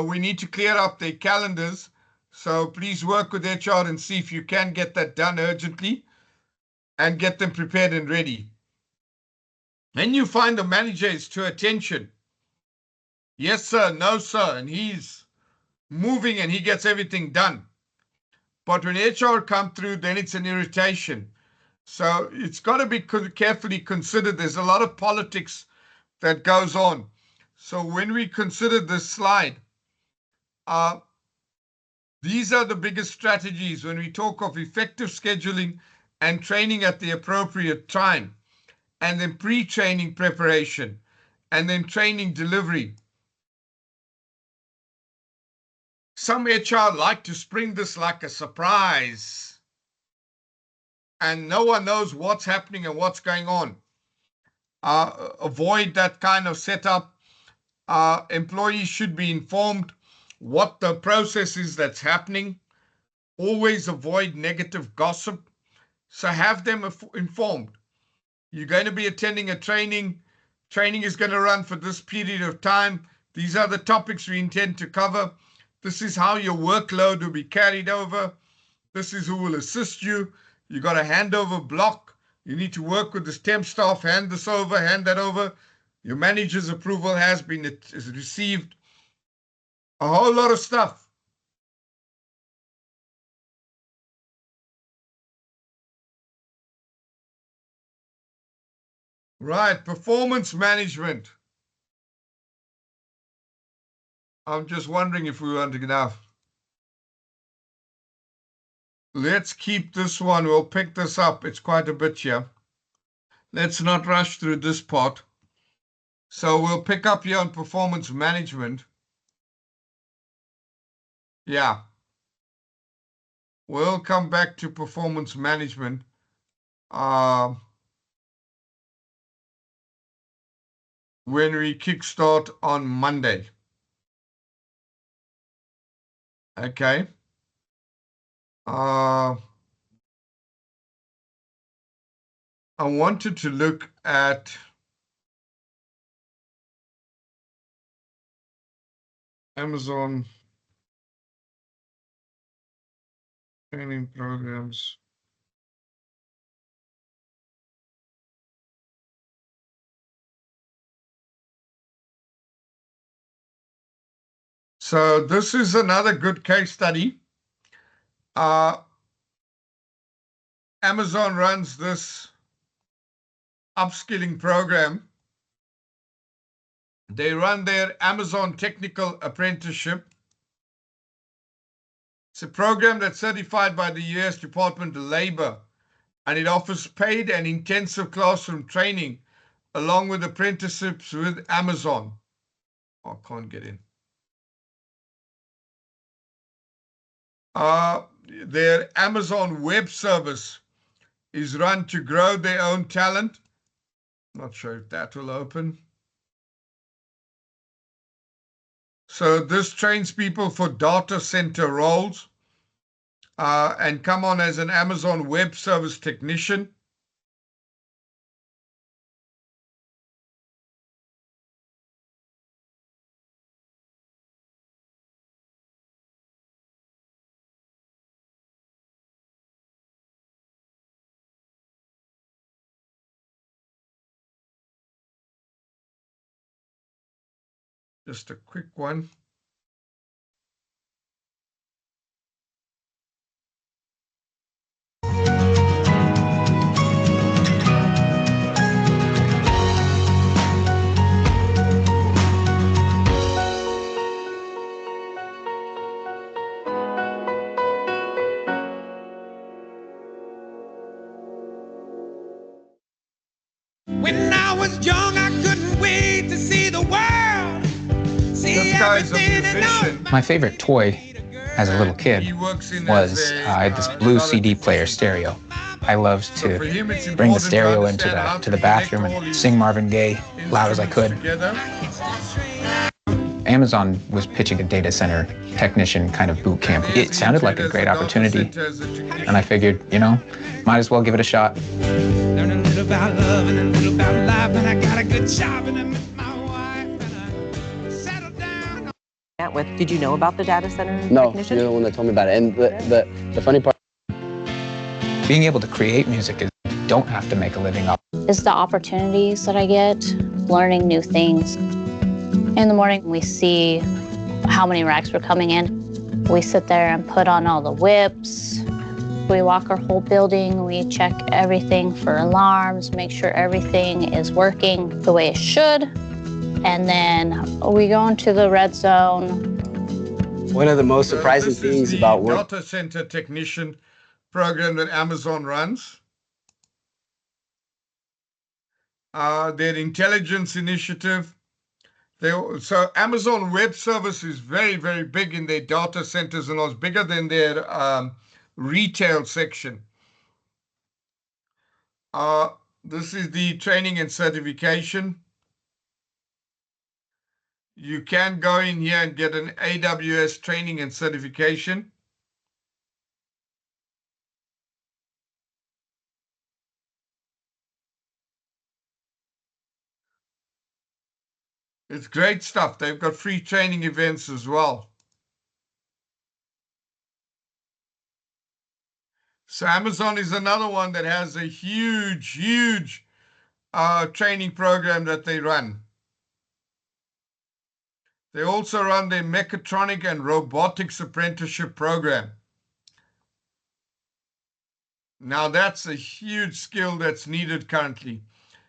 We need to clear up their calendars. So please work with HR and see if you can get that done urgently and get them prepared and ready. Then you find the manager is to attention. Yes, sir. No, sir. And he's moving and he gets everything done. But when HR come through, then it's an irritation. So it's got to be carefully considered. There's a lot of politics that goes on. So when we consider this slide, these are the biggest strategies when we talk of effective scheduling and training at the appropriate time, and then pre-training preparation, and then training delivery. Some HR like to spring this like a surprise, and no one knows what's happening and what's going on. Avoid that kind of setup. Employees should be informed what the process is that's happening. Always avoid negative gossip. So have them informed. You're going to be attending a training. Training is going to run for this period of time. These are the topics we intend to cover. This is how your workload will be carried over. This is who will assist you. You got a handover block. You need to work with the temp staff, hand this over, hand that over. Your manager's approval has been received. A whole lot of stuff. Right, performance management. I'm just wondering if we want to get enough. Let's keep this one. We'll pick this up. It's quite a bit here. Let's not rush through this part. So we'll pick up here on performance management. Yeah. We'll come back to performance management. when we kickstart on Monday. Okay. I wanted to look at Amazon training programs. So this is another good case study. Amazon runs this upskilling program. They run their Amazon Technical Apprenticeship. It's a program that's certified by the US Department of Labor, and it offers paid and intensive classroom training along with apprenticeships with Amazon. Oh, I can't get in. Their Amazon Web Service is run to grow their own talent. Not sure if that will open. So this trains people for data center roles and come on as an Amazon Web Service technician. Just a quick one. When I was young, I couldn't wait to see the world. See everything and know. My favorite toy as a little kid was I had this blue CD player stereo. I loved to bring the stereo into the bathroom and sing Marvin Gaye loud as I could. Amazon was pitching a data center technician kind of boot camp. It sounded like a great opportunity, and I figured, you know, might as well give it a shot. Learn a little about love and a little about life, and I got a good job and I met my wife and I settled down. Did you know about the data center technician? No, you're the one that told me about it. And the funny part, being able to create music is you don't have to make a living off. It's the opportunities that I get, learning new things. In the morning, we see how many racks were coming in. We sit there and put on all the whips. We walk our whole building. We check everything for alarms, make sure everything is working the way it should. And then we go into the red zone. one of the most surprising things about work. Data center technician program that Amazon runs. Their intelligence initiative. So Amazon Web Service is very, very big in their data centers and was bigger than their retail section. This is the training and certification. You can go in here and get an AWS training and certification. It's great stuff. They've got free training events as well. So Amazon is another one that has a huge, huge training program that they run. They also run their mechatronic and robotics apprenticeship program. Now that's a huge skill that's needed currently.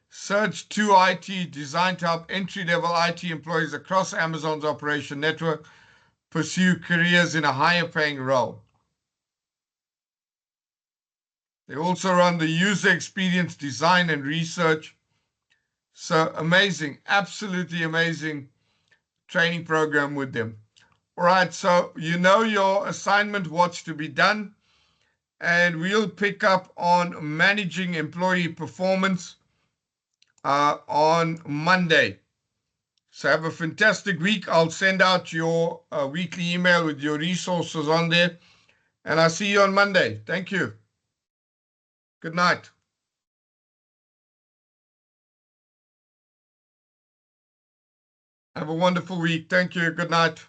Surge 2 IT, designed to help entry-level IT employees across Amazon's operation network pursue careers in a higher paying role. They also run the user experience design and research. So amazing, absolutely amazing training program with them. All right, so you know your assignment, what's to be done. and we'll pick up on managing employee performance on Monday. So have a fantastic week. I'll send out your weekly email with your resources on there, and I'll see you on Monday. Thank you. Good night. Have a wonderful week. Thank you. Good night.